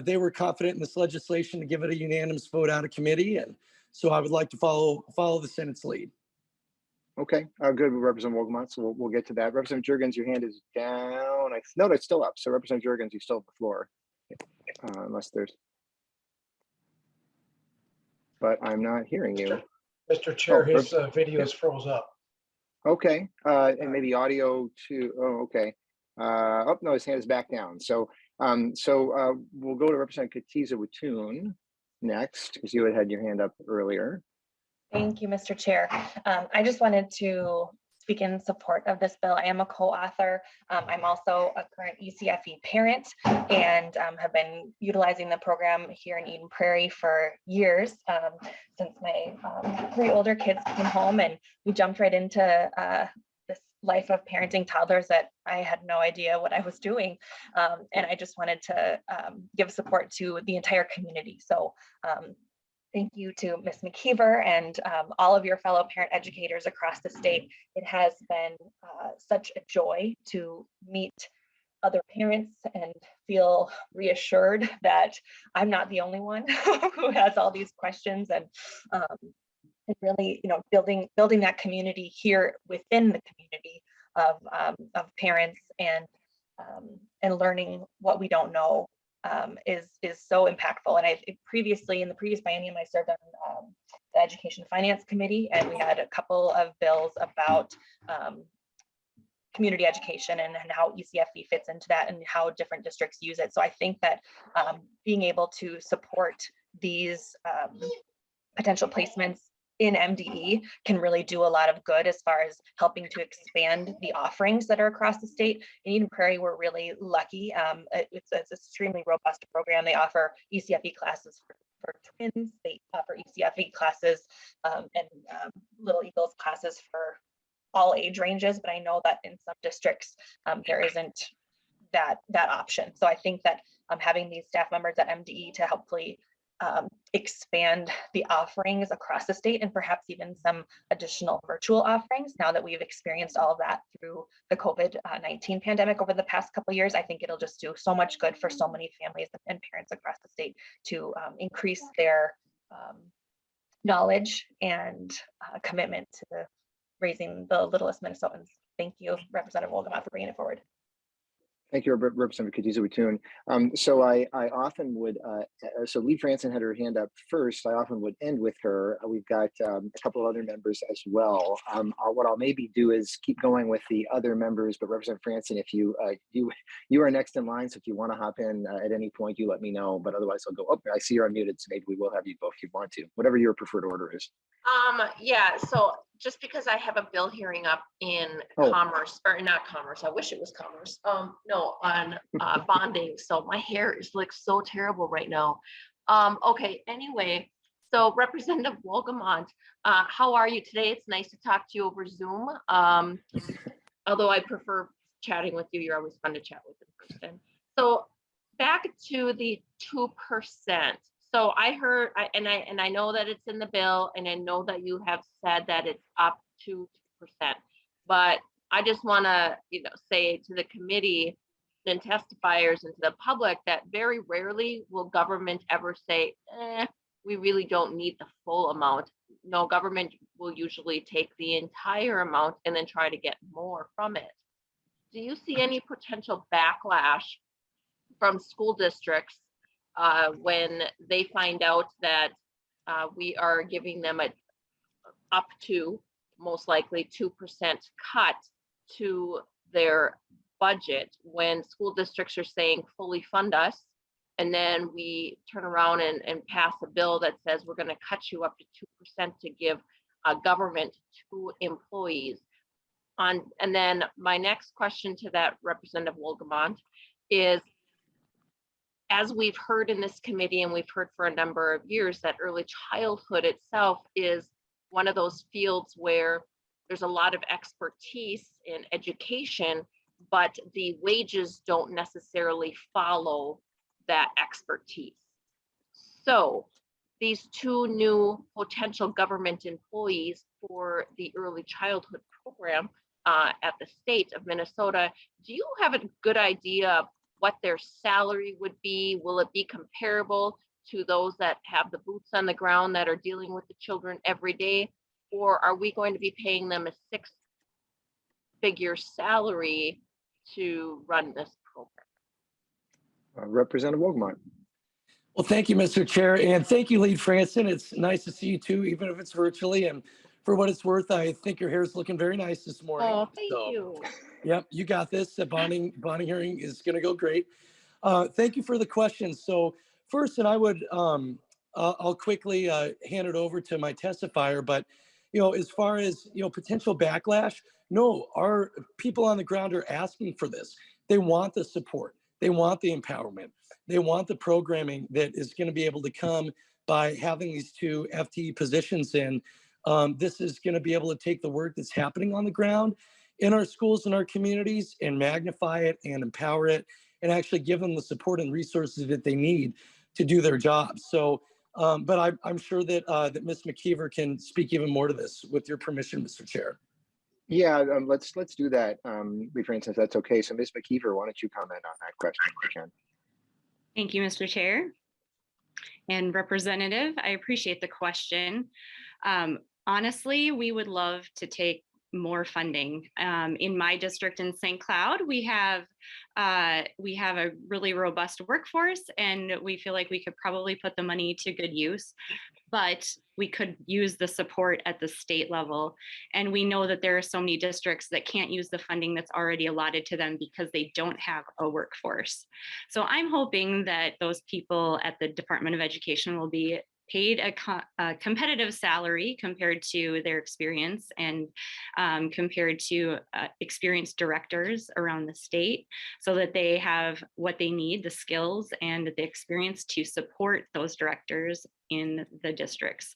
they were confident in this legislation to give it a unanimous vote out of committee. And so I would like to follow the Senate's lead. Okay, good, Representative Wolgamott. So we'll get to that. Representative Jurgens, your hand is down. No, it's still up. So Representative Jurgens, you still have the floor, unless there's. But I'm not hearing you. Mr. Chair, his video is froze up. Okay, and maybe audio too. Oh, okay. Oh no, his hand is back down. So we'll go to Representative Katiza Wattoon next, because you had your hand up earlier. Thank you, Mr. Chair. I just wanted to speak in support of this bill. I am a co-author. I'm also a current ECFE parent and have been utilizing the program here in Eden Prairie for years, since my 3 older kids came home, and we jumped right into this life of parenting toddlers that I had no idea what I was doing. And I just wanted to give support to the entire community. So thank you to Ms. McKeever and all of your fellow parent educators across the state. It has been such a joy to meet other parents and feel reassured that I'm not the only one who has all these questions, and really, building that community here within the community of parents, and learning what we don't know is so impactful. And in the previous biennium, I served on the Education Finance Committee, and we had a couple of bills about community education and how ECFE fits into that and how different districts use it. So I think that being able to support these potential placements in MDE can really do a lot of good as far as helping to expand the offerings that are across the state. In Eden Prairie, we're really lucky. It's an extremely robust program. They offer ECFE classes for twins. They offer ECFE classes and Little Eagles classes for all age ranges, but I know that in some districts there isn't that option. So I think that having these staff members at MDE to hopefully expand the offerings across the state, and perhaps even some additional virtual offerings now that we've experienced all of that through the COVID-19 pandemic over the past couple of years, I think it'll just do so much good for so many families and parents across the state to increase their knowledge and commitment to raising the littlest Minnesotans. Thank you, Representative Wolgamott, for bringing it forward. Thank you, Representative Katiza-Watun. So I often would, so Lee Franson had her hand up first. I often would end with her. We've got a couple of other members as well. What I'll maybe do is keep going with the other members, but Representative Franson, if you are next in line, so if you want to hop in at any point, you let me know, but otherwise I'll go, oh, I see you're unmuted, so maybe we will have you both if you want to, whatever your preferred order is. Yeah, so just because I have a bill hearing up in commerce, or not commerce, I wish it was commerce. No, on bonding. So my hair is like so terrible right now. Okay, anyway, so Representative Wolgamott, how are you today? It's nice to talk to you over Zoom. Although I prefer chatting with you, you're always fun to chat with in person. So back to the 2%. So I heard, and I know that it's in the bill, and I know that you have said that it's up to 2%. But I just want to, say to the committee and testifiers and to the public that very rarely will government ever say, we really don't need the full amount. No, government will usually take the entire amount and then try to get more from it. Do you see any potential backlash from school districts when they find out that we are giving them up to most likely 2% cut to their budget, when school districts are saying fully fund us, and then we turn around and pass a bill that says we're going to cut you up to 2% to give government to employees. And then my next question to that, Representative Wolgamott, is, as we've heard in this committee, and we've heard for a number of years, that early childhood itself is one of those fields where there's a lot of expertise in education, but the wages don't necessarily follow that expertise. So these two new potential government employees for the early childhood program at the state of Minnesota, do you have a good idea of what their salary would be? Will it be comparable to those that have the boots on the ground that are dealing with the children every day? Or are we going to be paying them a six-figure salary to run this program? Representative Wolgamott. Well, thank you, Mr. Chair, and thank you, Lead Franson. It's nice to see you too, even if it's virtually. And for what it's worth, I think your hair is looking very nice this morning. Oh, thank you. Yep, you got this. The bonding hearing is going to go great. Thank you for the question. So first, and I would, I'll quickly hand it over to my testifier, but as far as potential backlash, no, our people on the ground are asking for this. They want the support. They want the empowerment. They want the programming that is going to be able to come by having these two FTE positions in. This is going to be able to take the work that's happening on the ground in our schools and our communities and magnify it and empower it and actually give them the support and resources that they need to do their jobs. So, but I'm sure that that Ms. McKeever can speak even more to this, with your permission, Mr. Chair. Yeah, let's do that, for instance, that's okay. So Ms. McKeever, why don't you comment on that question if you can? Thank you, Mr. Chair. And Representative, I appreciate the question. Honestly, we would love to take more funding. In my district in St. Cloud, we have a really robust workforce, and we feel like we could probably put the money to good use, but we could use the support at the state level. And we know that there are so many districts that can't use the funding that's already allotted to them because they don't have a workforce. So I'm hoping that those people at the Department of Education will be paid a competitive salary compared to their experience and compared to experienced directors around the state, so that they have what they need, the skills and the experience to support those directors in the districts,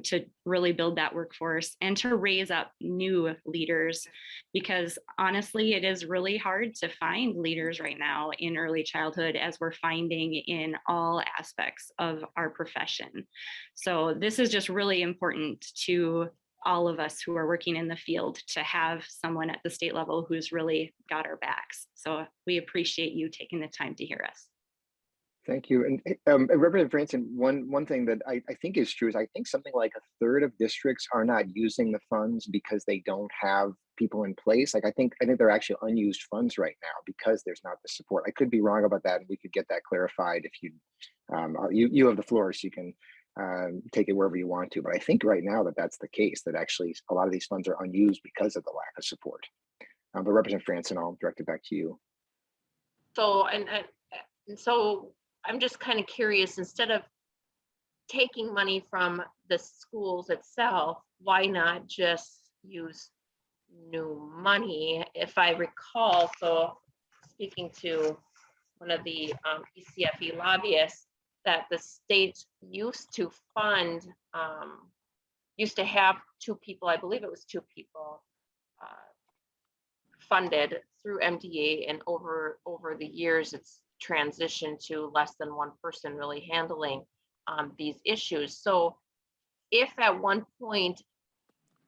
to really build that workforce and to raise up new leaders, because honestly, it is really hard to find leaders right now in early childhood, as we're finding in all aspects of our profession. So this is just really important to all of us who are working in the field, to have someone at the state level who's really got our backs. So we appreciate you taking the time to hear us. Thank you. And Representative Franson, one thing that I think is true is I think something like a third of districts are not using the funds because they don't have people in place. Like I think they're actually unused funds right now because there's not the support. I could be wrong about that, and we could get that clarified if you have the floor, so you can take it wherever you want to. But I think right now that's the case, that actually a lot of these funds are unused because of the lack of support. But Representative Franson, I'll direct it back to you. So, and so I'm just kind of curious, instead of taking money from the schools itself, why not just use new money? If I recall, so speaking to one of the ECFE lobbyists, that the state used to fund, used to have two people, I believe it was two people, funded through MDA, and over the years it's transitioned to less than one person really handling these issues. So if at one point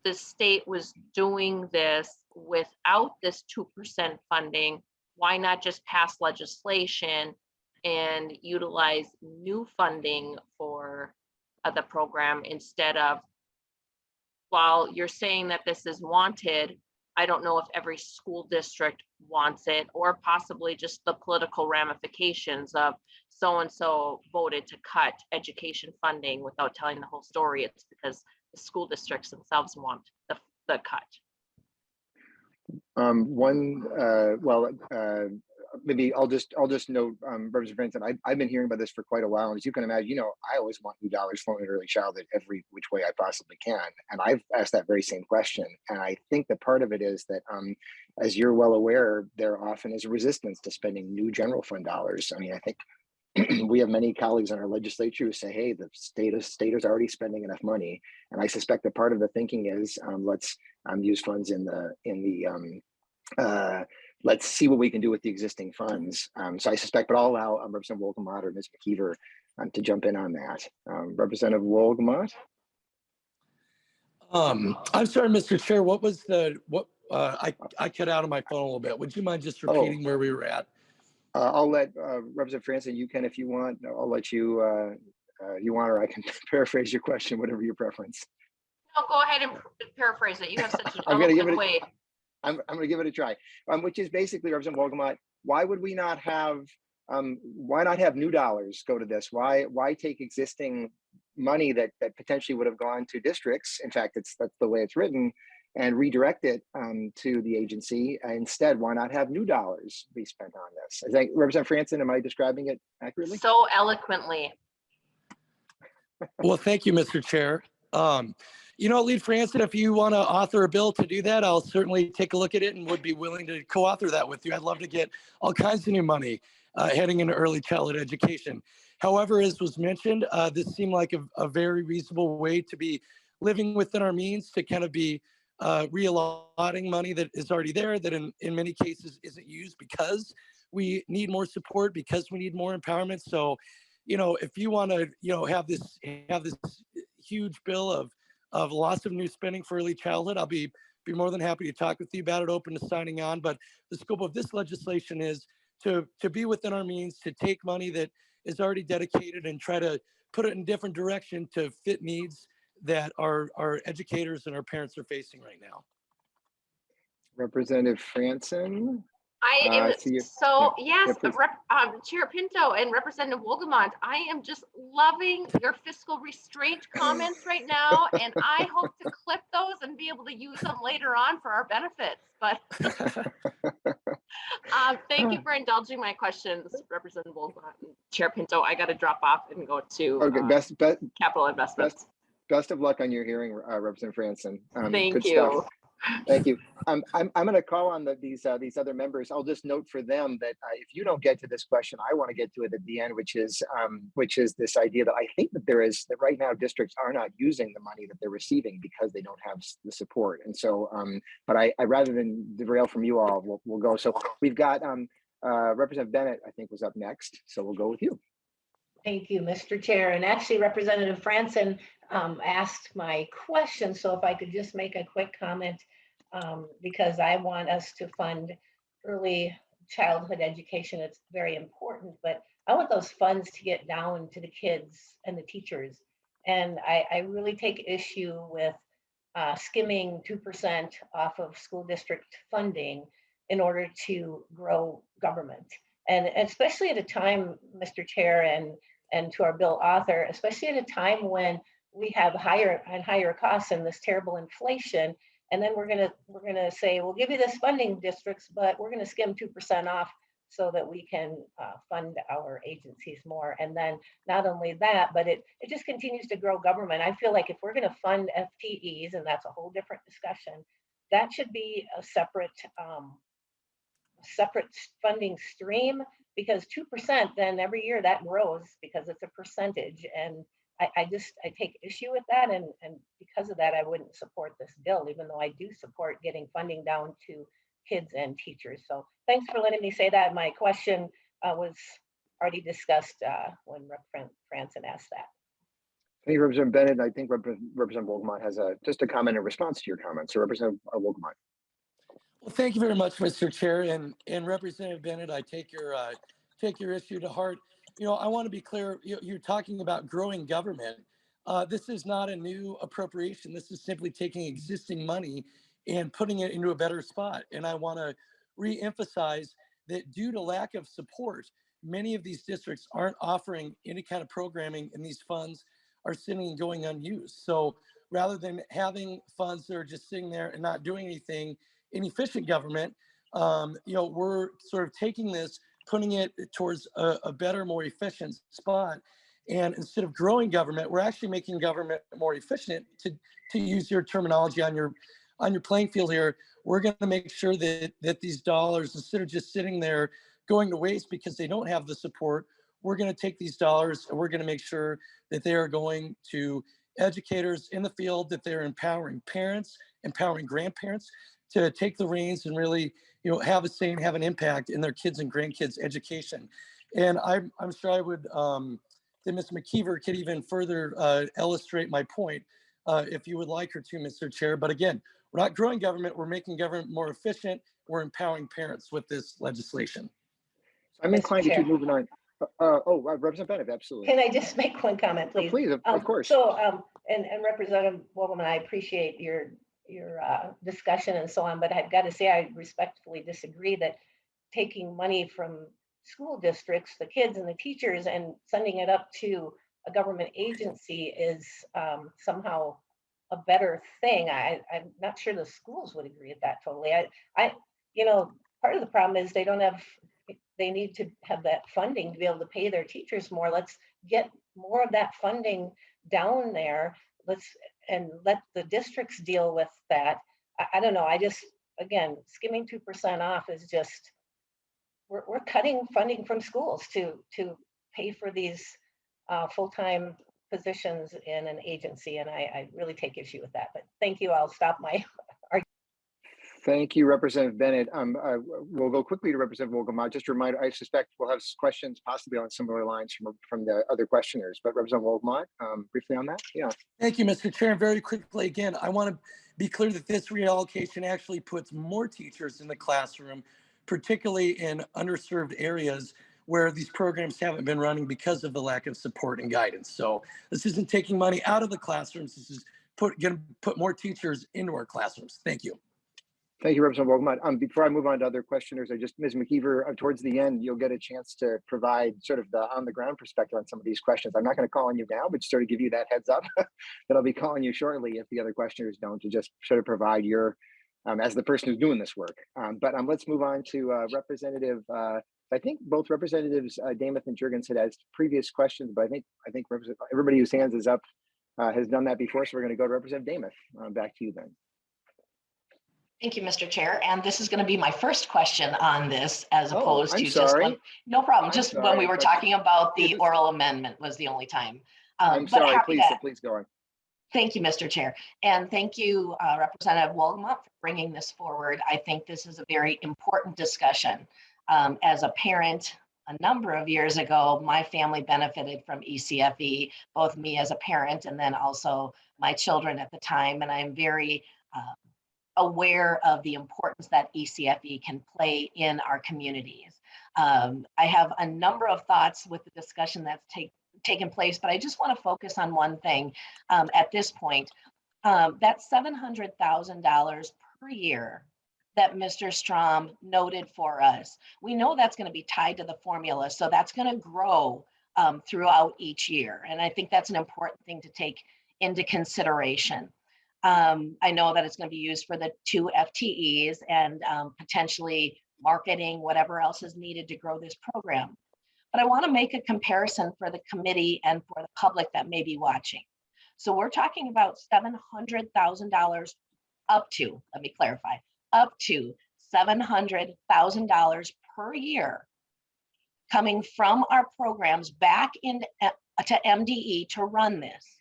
the state was doing this without this 2% funding, why not just pass legislation and utilize new funding for the program, instead of, while you're saying that this is wanted, I don't know if every school district wants it, or possibly just the political ramifications of so-and-so voted to cut education funding without telling the whole story. It's because the school districts themselves want the cut. Maybe I'll just note, Representative Franson, I've been hearing about this for quite a while, and as you can imagine, I always want new dollars flowing in early childhood every which way I possibly can, and I've asked that very same question. And I think that part of it is that, as you're well aware, there often is resistance to spending new general fund dollars. I mean, I think we have many colleagues in our legislature who say, hey, the state is already spending enough money, and I suspect that part of the thinking is, let's use funds let's see what we can do with the existing funds. So I suspect, but I'll allow Representative Wolgamott or Ms. McKeever to jump in on that. Representative Wolgamott? I'm sorry, Mr. Chair, what was I cut out of my phone a little bit. Would you mind just repeating where we were at? I'll let Representative Franson, you can if you want. I'll let you, you want, or I can paraphrase your question, whatever your preference. No, go ahead and paraphrase it. You have such an I'm going to give it way. I'm going to give it a try, which is basically, Representative Wolgamott, why would we not have, why not have new dollars go to this? Why take existing money that potentially would have gone to districts? In fact, that's the way it's written, and redirect it to the agency. Instead, why not have new dollars be spent on this? I think, Representative Franson, am I describing it accurately? So eloquently. Well, thank you, Mr. Chair. Lead Franson, if you want to author a bill to do that, I'll certainly take a look at it and would be willing to co-author that with you. I'd love to get all kinds of new money heading into early childhood education. However, as was mentioned, this seemed like a very reasonable way to be living within our means, to kind of be reallocating money that is already there, that in many cases isn't used because we need more support, because we need more empowerment. So, if you want to, have this huge bill of lots of new spending for early childhood, I'll be be more than happy to talk with you about it, open to signing on. But the scope of this legislation is to be within our means, to take money that is already dedicated and try to put it in a different direction to fit needs that our educators and our parents are facing right now. Representative Franson. I am see you. so, Yeah, yes, please. Chair Pinto and Representative Wolgamott, I am just loving your fiscal restraint comments right now, and I hope to clip those and be able to use them later on for our benefits. But thank you for indulging my questions, Representative Wolgamott and Chair Pinto. I got to drop off and go to Okay, capital investments. Best of luck on your hearing, Representative Franson. Thank good you. Stuff. Thank you. I'm going to call on these other members. I'll just note for them that if you don't get to this question, I want to get to it at the end, which is this idea that I think that that right now districts are not using the money that they're receiving because they don't have the support. And so, but I rather than derail from you all, we'll go. So we've got Representative Bennett, I think, was up next. So we'll go with you. Thank you, Mr. Chair. And actually, Representative Franson asked my question. So if I could just make a quick comment, because I want us to fund early childhood education. It's very important, but I want those funds to get down to the kids and the teachers. And I really take issue with skimming 2% off of school district funding in order to grow government. And especially at a time, Mr. Chair, and to our bill author, especially at a time when we have higher costs and this terrible inflation, and then we're gonna say, we'll give you this funding, districts, but we're gonna skim 2% off so that we can fund our agencies more. And then not only that, but it just continues to grow government. I feel like if we're gonna fund FTEs, and that's a whole different discussion, that should be a separate funding stream, because 2% then every year that grows because it's a percentage. And I take issue with that, and because of that I wouldn't support this bill, even though I do support getting funding down to kids and teachers. So thanks for letting me say that. My question was already discussed when Representative Franson asked that. Thank you, Representative Bennett. I think Representative Wolgamott has just a comment in response to your comment. So Representative Wolgamott. Well, thank you very much, Mr. Chair, and Representative Bennett. I take your issue to heart. You know, I want to be clear. You're talking about growing government. This is not a new appropriation. This is simply taking existing money and putting it into a better spot. And I want to re-emphasize that due to lack of support, many of these districts aren't offering any kind of programming, and these funds are sitting and going unused. So rather than having funds that are just sitting there and not doing anything, inefficient government, we're sort of taking this, putting it towards a better, more efficient spot. And instead of growing government, we're actually making government more efficient. To use your terminology on your playing field here, we're going to make sure that these dollars, instead of just sitting there going to waste because they don't have the support, we're going to take these dollars and we're going to make sure that they are going to educators in the field, that they're empowering parents, empowering grandparents to take the reins and really, have a say and have an impact in their kids and grandkids' education. And I'm sure I would, that Ms. McKeever could even further illustrate my point if you would like her to, Mr. Chair. But again, we're not growing government, we're making government more efficient, we're empowering parents with this legislation. I'm inclined to keep moving on. Representative Bennett, absolutely. Can I just make one comment, please? Please, of course. So, and Representative Wolgamott, I appreciate your discussion and so on, but I've got to say I respectfully disagree that taking money from school districts, the kids and the teachers, and sending it up to a government agency is somehow a better thing. I'm not sure the schools would agree with that totally. Part of the problem is they need to have that funding to be able to pay their teachers more. Let's get more of that funding down there. And let the districts deal with that. I don't know. Again, skimming 2% off is just, we're cutting funding from schools to pay for these full-time positions in an agency. And I really take issue with that, but thank you. I'll stop my argument. Thank you, Representative Bennett. We'll go quickly to Representative Wolgamott. Just a reminder, I suspect we'll have questions possibly on similar lines from the other questioners, but Representative Wolgamott, briefly on that. Yeah. Thank you, Mr. Chair. Very quickly, again, I want to be clear that this reallocation actually puts more teachers in the classroom, particularly in underserved areas where these programs haven't been running because of the lack of support and guidance. So this isn't taking money out of the classrooms. This is going to put more teachers into our classrooms. Thank you. Thank you, Representative Wolgamott. Before I move on to other questioners, Ms. McKeever, towards the end, you'll get a chance to provide sort of the on-the-ground perspective on some of these questions. I'm not going to call on you now, but sort of give you that heads up that I'll be calling you shortly if the other questioners don't, to just sort of provide your, as the person who's doing this work. But let's move on to Representative, I think both Representatives Damath and Jurgens had asked previous questions, but I think everybody whose hands is up has done that before, so we're going to go to Representative Damath. Back to you then. Thank you, Mr. Chair. And this is going to be my first question on this, as opposed to I'm just sorry. when, no problem. I'm Just when sorry, we were but talking about the oral amendment was the only time. I'm but sorry, happy please go on. Thank you, Mr. Chair. And thank you, Representative Wolgamott, for bringing this forward. I think this is a very important discussion. As a parent, a number of years ago, my family benefited from ECFE, both me as a parent and then also my children at the time. And I'm very aware of the importance that ECFE can play in our communities. I have a number of thoughts with the discussion that's taken place, but I just want to focus on one thing at this point. That $700,000 per year that Mr. Strom noted for us, we know that's going to be tied to the formula, so that's going to grow throughout each year. And I think that's an important thing to take into consideration. I know that it's going to be used for the 2 FTEs and potentially marketing, whatever else is needed to grow this program. But I want to make a comparison for the committee and for the public that may be watching. So we're talking about $700,000 up to, let me clarify, up to $700,000 per year coming from our programs back into to MDE to run this.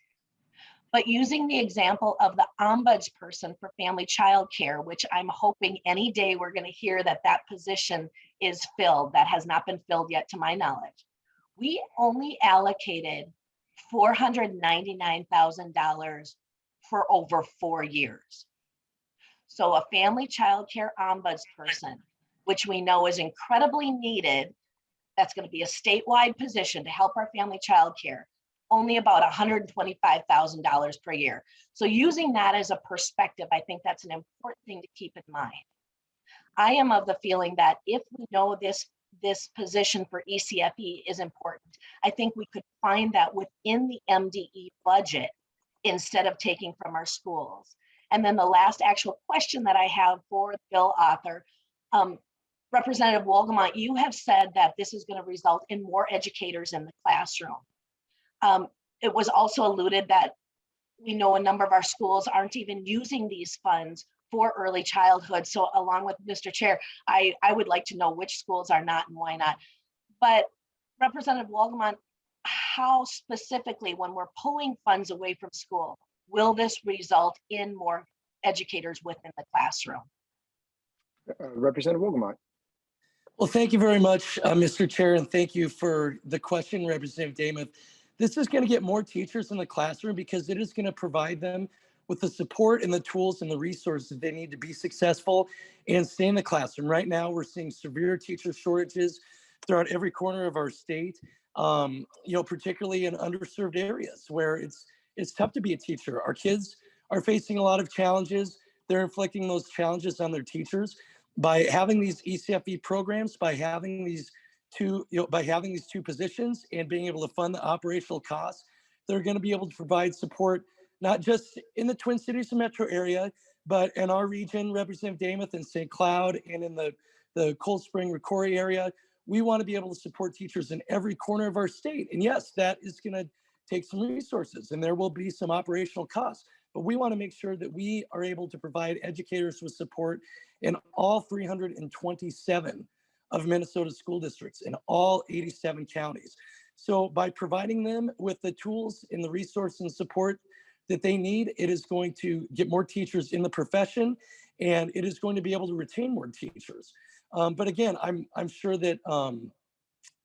But using the example of the ombudsperson for family child care, which I'm hoping any day we're going to hear that that position is filled, that has not been filled yet to my knowledge. We only allocated $499,000 for over 4 years. So a family child care ombudsperson, which we know is incredibly needed, that's going to be a statewide position to help our family child care, only about $125,000 per year. So using that as a perspective, I think that's an important thing to keep in mind. I am of the feeling that if we know this position for ECFE is important, I think we could find that within the MDE budget instead of taking from our schools. And then the last actual question that I have for the bill author, Representative Wolgamott, you have said that this is going to result in more educators in the classroom. It was also alluded that we know a number of our schools aren't even using these funds for early childhood. So along with Mr. Chair, I would like to know which schools are not and why not. But Representative Wolgamott, how specifically, when we're pulling funds away from school, will this result in more educators within the classroom? Representative Wolgamott. Well, thank you very much, Mr. Chair, and thank you for the question, Representative Damath. This is going to get more teachers in the classroom because it is going to provide them with the support and the tools and the resources they need to be successful and stay in the classroom. Right now, we're seeing severe teacher shortages throughout every corner of our state, particularly in underserved areas where it's tough to be a teacher. Our kids are facing a lot of challenges. They're inflicting those challenges on their teachers. By having these ECFE programs, by having these two positions and being able to fund the operational costs, they're going to be able to provide support, not just in the Twin Cities and metro area, but in our region, Representative Damath, in St. Cloud, and in the Cold Spring, Ricori area. We want to be able to support teachers in every corner of our state. And yes, that is going to take some resources and there will be some operational costs, but we want to make sure that we are able to provide educators with support in all 327 of Minnesota's school districts in all 87 counties. So by providing them with the tools and the resources and support that they need, it is going to get more teachers in the profession, and it is going to be able to retain more teachers. But again, I'm sure that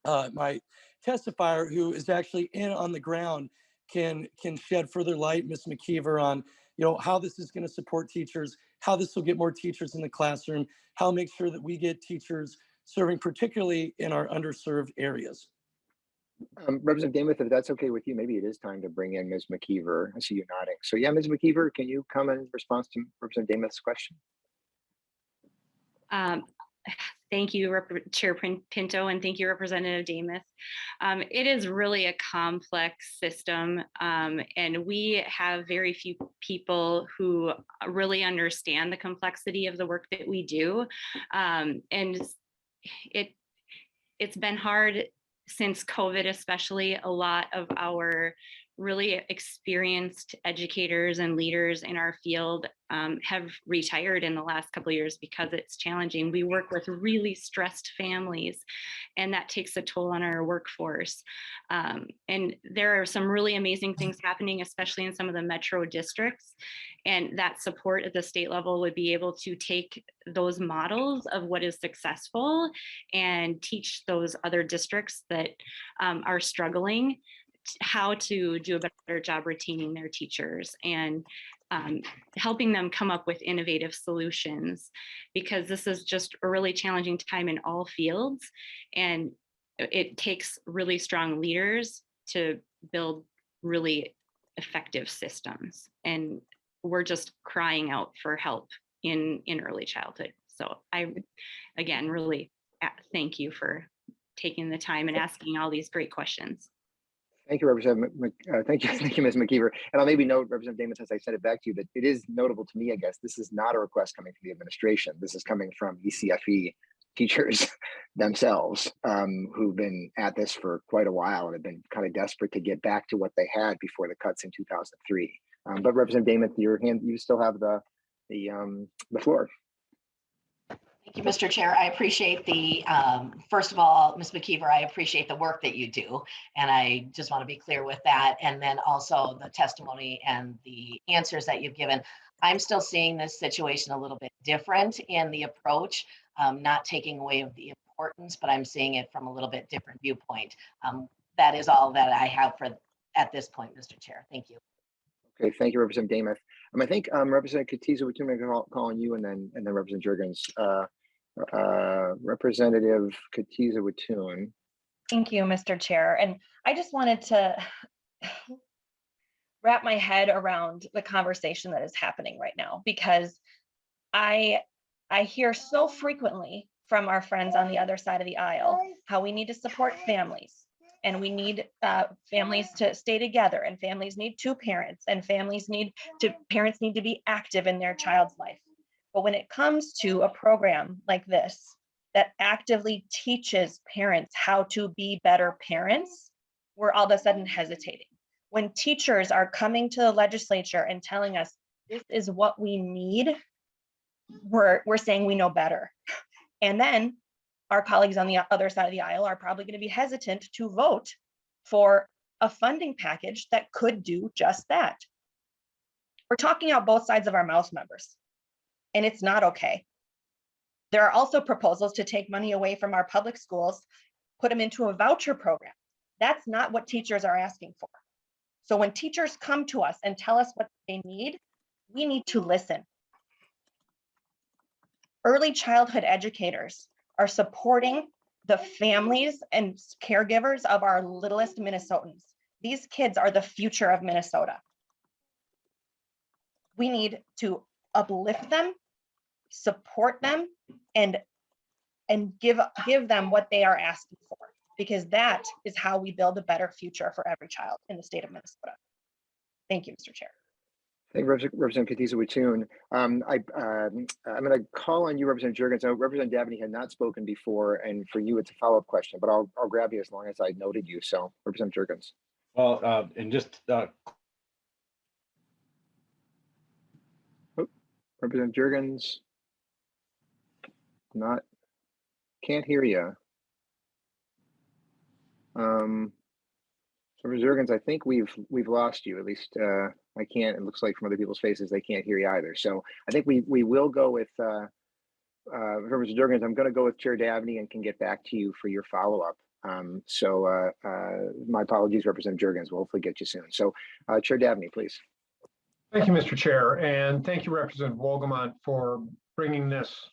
my testifier, who is actually on the ground, can shed further light, Ms. McKeever, on how this is going to support teachers, how this will get more teachers in the classroom, how make sure that we get teachers serving particularly in our underserved areas. Representative Demuth, if that's okay with you, maybe it is time to bring in Ms. McKeever. I see you nodding. So yeah, Ms. McKeever, can you come in response to Representative Demuth's question? Thank you, Chair Pinto, and thank you, Representative Demuth. It is really a complex system, and we have very few people who really understand the complexity of the work that we do. And it's been hard since COVID, especially. A lot of our really experienced educators and leaders in our field have retired in the last couple of years because it's challenging. We work with really stressed families, and that takes a toll on our workforce. And there are some really amazing things happening, especially in some of the metro districts. And that support at the state level would be able to take those models of what is successful and teach those other districts that are struggling how to do a better job retaining their teachers and helping them come up with innovative solutions, because this is just a really challenging time in all fields, and it takes really strong leaders to build really effective systems. And we're just crying out for help in early childhood. So I, again, really thank you for taking the time and asking all these great questions. Thank you, Representative. Thank you, Ms. McKeever. And I'll maybe note, Representative Demuth, as I said it back to you, that it is notable to me, I guess, this is not a request coming from the administration. This is coming from ECFE teachers themselves, who've been at this for quite a while and have been kind of desperate to get back to what they had before the cuts in 2003. But Representative Demuth, you still have the floor. Thank you, Mr. Chair. I appreciate the, first of all, Ms. McKeever, I appreciate the work that you do. And I just want to be clear with that. And then also the testimony and the answers that you've given. I'm still seeing this situation a little bit different in the approach, not taking away of the importance, but I'm seeing it from a little bit different viewpoint. That is all that I have for at this point, Mr. Chair. Thank you. Okay, thank you, Representative Demuth. I think Representative Katiza, we're going to call on you, and then Representative Jurgens. Representative Katiza Watoon. Thank you, Mr. Chair. And I just wanted to wrap my head around the conversation that is happening right now, because I hear so frequently from our friends on the other side of the aisle how we need to support families, and we need families to stay together, and families need two parents, and parents need to be active in their child's life. But when it comes to a program like this that actively teaches parents how to be better parents, we're all of a sudden hesitating. When teachers are coming to the legislature and telling us this is what we need, we're saying we know better. And then our colleagues on the other side of the aisle are probably going to be hesitant to vote for a funding package that could do just that. We're talking out both sides of our mouth, members, and it's not okay. There are also proposals to take money away from our public schools, put them into a voucher program. That's not what teachers are asking for. So when teachers come to us and tell us what they need, we need to listen. Early childhood educators are supporting the families and caregivers of our littlest Minnesotans. These kids are the future of Minnesota. We need to uplift them, support them, and give them what they are asking for, because that is how we build a better future for every child in the state of Minnesota. Thank you, Mr. Chair. Thank you, Representative Katiza Watoon. I'm going to call on you, Representative Jurgens. Representative Dabney had not spoken before, and for you, it's a follow-up question, but I'll grab you as long as I noted you. So, Representative Jurgens. Well, and just Representative Jurgens, can't hear you. Representative Jurgens, I think we've lost you. At least I can't. It looks like from other people's faces they can't hear you either. So I think we will go with Representative Jurgens. I'm going to go with Chair Dabney and can get back to you for your follow-up. My apologies, Representative Jurgens. We'll hopefully get you soon. So Chair Dabney, please. Thank you, Mr. Chair, and thank you, Representative Wolgamott, for bringing this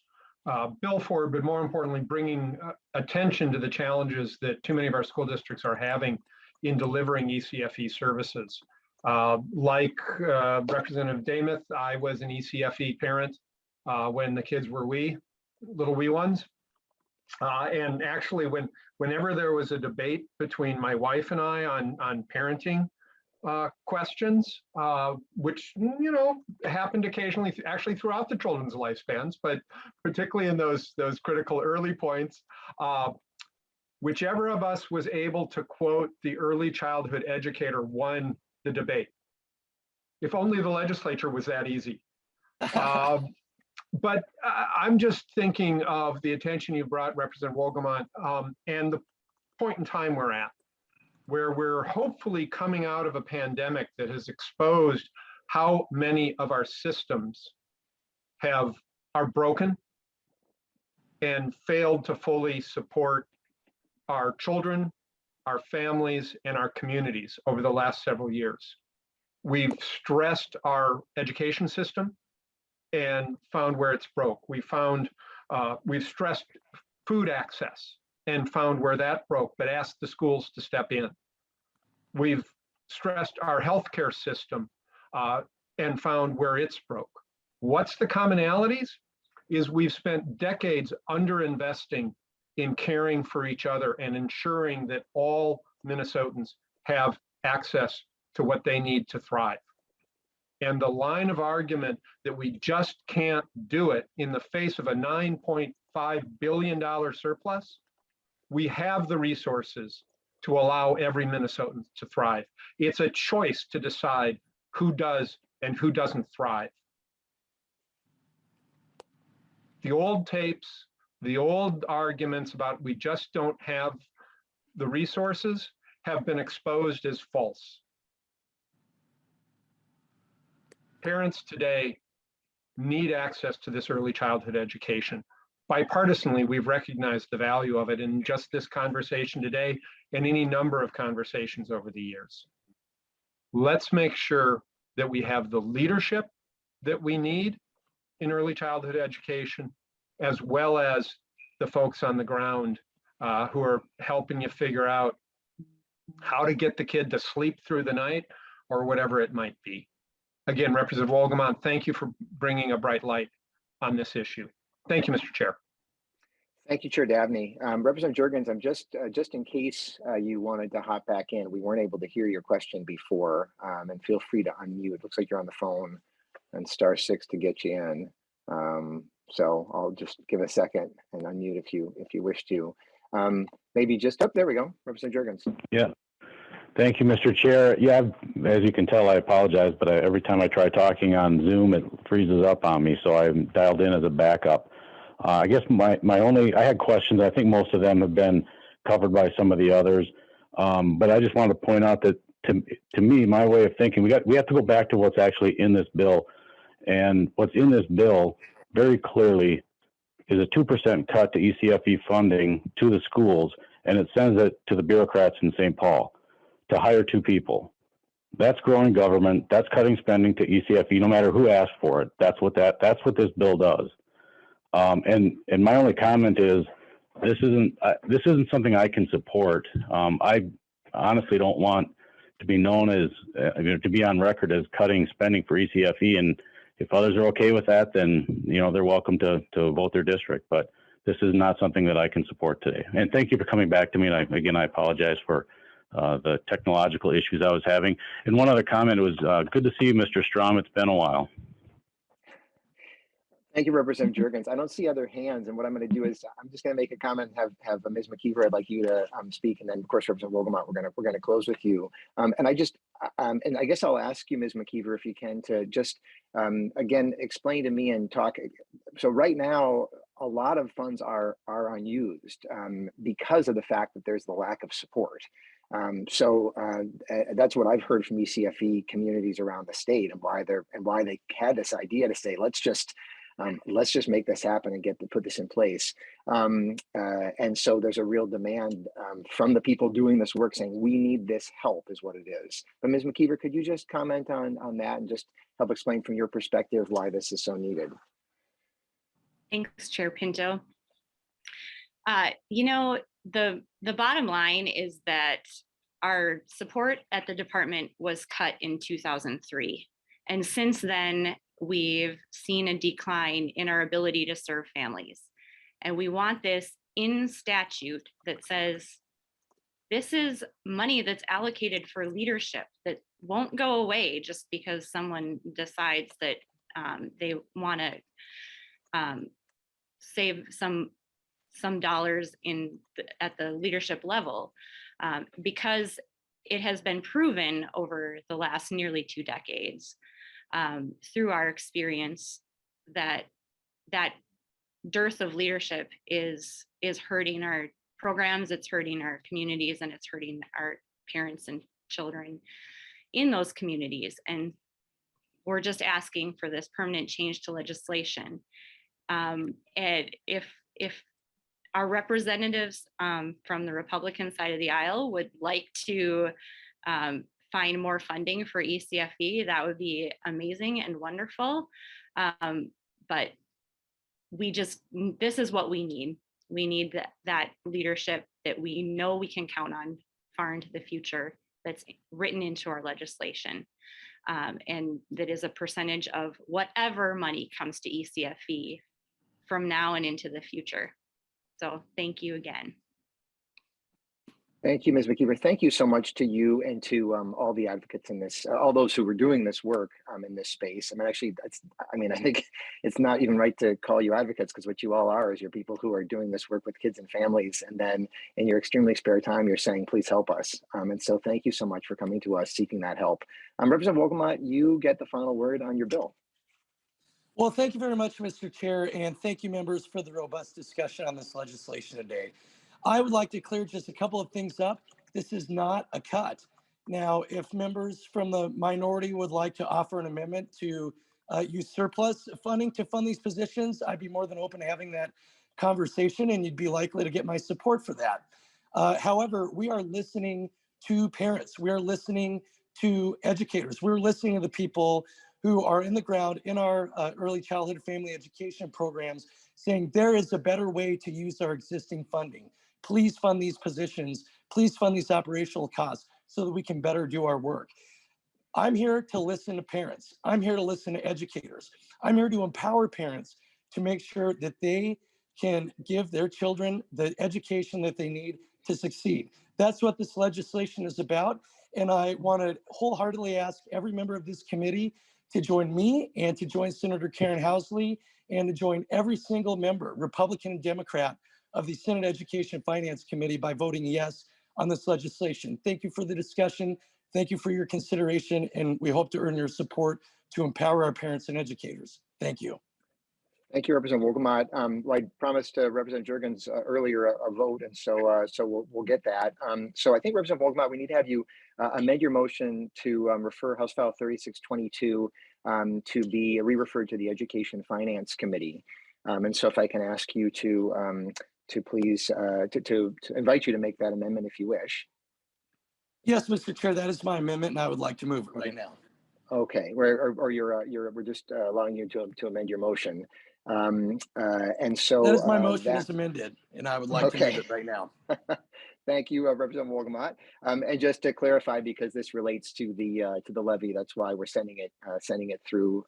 bill forward, but more importantly, bringing attention to the challenges that too many of our school districts are having in delivering ECFE services. Like Representative Damuth, I was an ECFE parent when the kids were little wee ones. And actually, whenever there was a debate between my wife and I on parenting questions, which, you know, happened occasionally, actually throughout the children's lifespans, but particularly in those critical early points, whichever of us was able to quote the early childhood educator won the debate. If only the legislature was that easy. But I'm just thinking of the attention you brought, Representative Wolgamott, and the point in time we're at, where we're hopefully coming out of a pandemic that has exposed how many of our systems are broken and failed to fully support our children, our families, and our communities over the last several years. We've stressed our education system and found where it's broke. We've stressed food access and found where that broke, but asked the schools to step in. We've stressed our healthcare system and found where it's broke. What's the commonalities? Is we've spent decades underinvesting in caring for each other and ensuring that all Minnesotans have access to what they need to thrive. And the line of argument that we just can't do it in the face of a $9.5 billion surplus, we have the resources to allow every Minnesotan to thrive. It's a choice to decide who does and who doesn't thrive. The old tapes, the old arguments about we just don't have the resources have been exposed as false. Parents today need access to this early childhood education. Bipartisanly, we've recognized the value of it in just this conversation today and any number of conversations over the years. Let's make sure that we have the leadership that we need in early childhood education, as well as the folks on the ground who are helping you figure out how to get the kid to sleep through the night or whatever it might be. Again, Representative Wolgamott, thank you for bringing a bright light on this issue. Thank you, Mr. Chair. Thank you, Chair Dabney. Representative Jurgens, I'm just in case you wanted to hop back in, we weren't able to hear your question before, and feel free to unmute. It looks like you're on the phone and *6 to get you in. So I'll just give a second and unmute if you wish to. Maybe just up, there we go, Representative Jurgens. Yeah. Thank you, Mr. Chair. Yeah, as you can tell, I apologize, but every time I try talking on Zoom, it freezes up on me, so I'm dialed in as a backup. I guess I had questions. I think most of them have been covered by some of the others, but I just wanted to point out that to me, my way of thinking, we have to go back to what's actually in this bill, and what's in this bill very clearly is a 2% cut to ECFE funding to the schools, and it sends it to the bureaucrats in St. Paul to hire 2 people. That's growing government. That's cutting spending to ECFE, no matter who asked for it. That's what this bill does. And my only comment is this isn't something I can support. I honestly don't want to be known as to be on record as cutting spending for ECFE. And if others are okay with that, then they're welcome to vote their district. But this is not something that I can support today. And thank you for coming back to me. And I apologize for the technological issues I was having. And one other comment, it was good to see you, Mr. Strom. It's been a while. Thank you, Representative Jurgens. I don't see other hands, and what I'm going to do is I'm just going to make a comment. Have Ms. McKeever, I'd like you to speak, and then of course Representative Wolgamott, we're going to close with you. And I guess I'll ask you, Ms. McKeever, if you can, to just again explain to me and talk. So right now, a lot of funds are unused because of the fact that there's the lack of support. So that's what I've heard from ECFE communities around the state, and why they had this idea to say, let's just Let's just make this happen and put this in place. And so there's a real demand from the people doing this work saying, we need this help is what it is. But Ms. McKeever, could you just comment on that and just help explain from your perspective why this is so needed? Thanks, Chair Pinto. You know, the bottom line is that our support at the department was cut in 2003. And since then, we've seen a decline in our ability to serve families. And we want this in statute that says, this is money that's allocated for leadership that won't go away just because someone decides that they want to save some dollars at the leadership level, because it has been proven over the last nearly 2 decades through our experience that dearth of leadership is hurting our programs, it's hurting our communities, and it's hurting our parents and children in those communities. And we're just asking for this permanent change to legislation. And if our representatives from the Republican side of the aisle would like to find more funding for ECFE, that would be amazing and wonderful. But this is what we need. We need that leadership that we know we can count on far into the future, that's written into our legislation. And that is a percentage of whatever money comes to ECFE from now and into the future. So thank you again. Thank you, Ms. McKeever. Thank you so much to you and to all the advocates in this, all those who were doing this work in this space. I mean, actually, I think it's not even right to call you advocates, because what you all are is you're people who are doing this work with kids and families. And then in your extremely spare time, you're saying, please help us. And so thank you so much for coming to us, seeking that help. Representative Wolgamott, you get the final word on your bill. Well, thank you very much, Mr. Chair, and thank you, members, for the robust discussion on this legislation today. I would like to clear just a couple of things up. This is not a cut. Now, if members from the minority would like to offer an amendment to use surplus funding to fund these positions, I'd be more than open to having that conversation, and you'd be likely to get my support for that. However, we are listening to parents. We are listening to educators. We're listening to the people who are in the ground in our early childhood family education programs, saying there is a better way to use our existing funding. Please fund these positions. Please fund these operational costs so that we can better do our work. I'm here to listen to parents. I'm here to listen to educators. I'm here to empower parents to make sure that they can give their children the education that they need to succeed. That's what this legislation is about. And I want to wholeheartedly ask every member of this committee to join me and to join Senator Karen Housley and to join every single member, Republican and Democrat, of the Senate Education Finance Committee by voting yes on this legislation. Thank you for the discussion. Thank you for your consideration, and we hope to earn your support to empower our parents and educators. Thank you. Thank you, Representative Wolgamott. I promised Representative Jurgens earlier a vote, and so we'll get that. So I think, Representative Wolgamott, we need to have you amend your motion to refer House File 3622 to be re-referred to the Education Finance Committee. And so if I can ask you to please to invite you to make that amendment if you wish. Yes, Mr. Chair, that is my amendment, and I would like to move it right now. Okay, or we're just allowing you to amend your motion. And so that is my motion is amended, and I would like to move it right now. Thank you, Representative Wolgamott. And just to clarify, because this relates to the levy, that's why we're sending it through.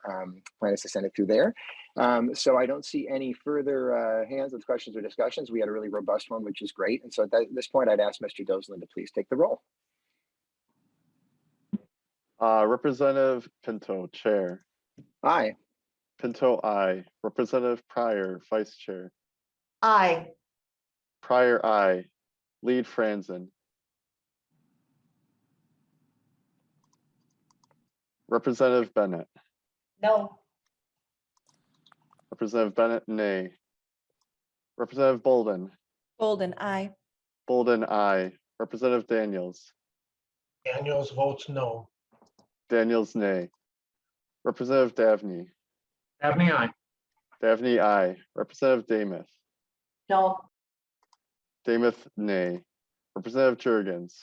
Plan is to send it through there. So I don't see any further hands with questions or discussions. We had a really robust one, which is great. And so at this point, I'd ask Mr. Doslin to please take the roll. Representative Pinto, Chair. Aye. Pinto, aye. Representative Pryor, Vice Chair. Aye. Pryor, aye. Lead Franzen. Representative Bennett. No. Representative Bennett, nay. Representative Bolden. Bolden, aye. Bolden, aye. Representative Daniels. Daniels votes no. Daniels, nay. Representative Davnie. Dabney, aye. Davnie, aye. Representative Damath. No. Damath, nay. Representative Jurgens.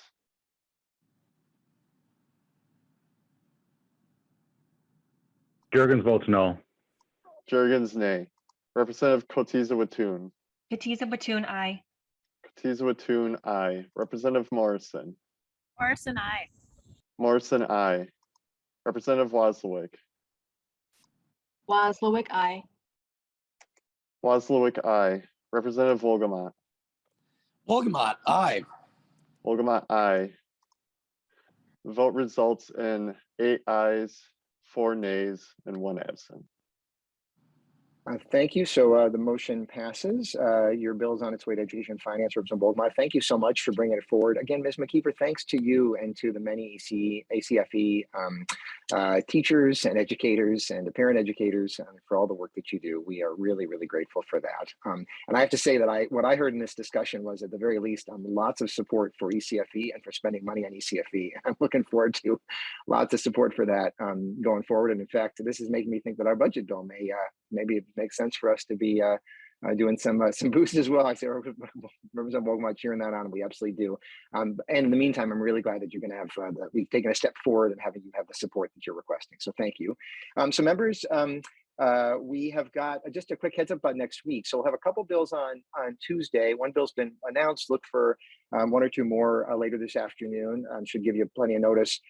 Jurgens votes no. Jurgens, nay. Representative Cotiza Wattoon. Katiza Batoon, aye. Cotiza Wattoon, aye. Representative Morrison. Morrison, aye. Morrison, aye. Representative Wozlowick. Wozlowick, aye. Wozlowick, aye. Representative Wolgamott. Wolgamott, aye. Wolgamott, aye. The vote results in 8 ayes, 4 nays, and 1 absent. Thank you. So the motion passes. Your bill is on its way to Education and Finance. Representative Wolgamott, thank you so much for bringing it forward. Again, Ms. McKeever, thanks to you and to the many ACFE teachers and educators and the parent educators for all the work that you do. We are really, really grateful for that. And I have to say that what I heard in this discussion was, at the very least, lots of support for ECFE and for spending money on ECFE. I'm looking forward to lots of support for that going forward. And in fact, this is making me think that our budget bill may maybe it makes sense for us to be doing some boosts as well. I say, Representative Wolgamott cheering that on, and we absolutely do. And in the meantime, I'm really glad that you're going to have we've taken a step forward and having you have the support that you're requesting. So thank you. So members, we have got just a quick heads up about next week. So we'll have a couple bills on Tuesday. One bill's been announced. Look for 1 or 2 more later this afternoon. Should give you plenty of notice.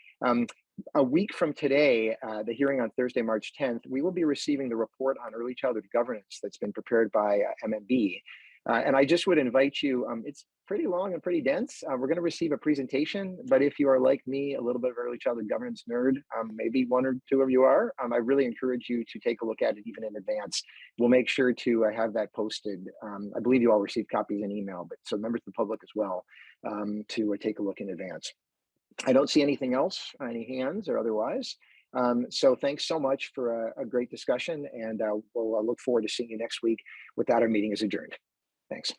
A week from today, the hearing on Thursday, March 10th, we will be receiving the report on early childhood governance that's been prepared by MMB. And I just would invite you, it's pretty long and pretty dense. We're going to receive a presentation, but if you are like me, a little bit of early childhood governance nerd, maybe 1 or 2 of you are, I really encourage you to take a look at it even in advance. We'll make sure to have that posted. I believe you all received copies in email, but so members of the public as well to take a look in advance. I don't see anything else, any hands or otherwise. So thanks so much for a great discussion, and we'll look forward to seeing you next week. With that, our meeting is adjourned. Thanks.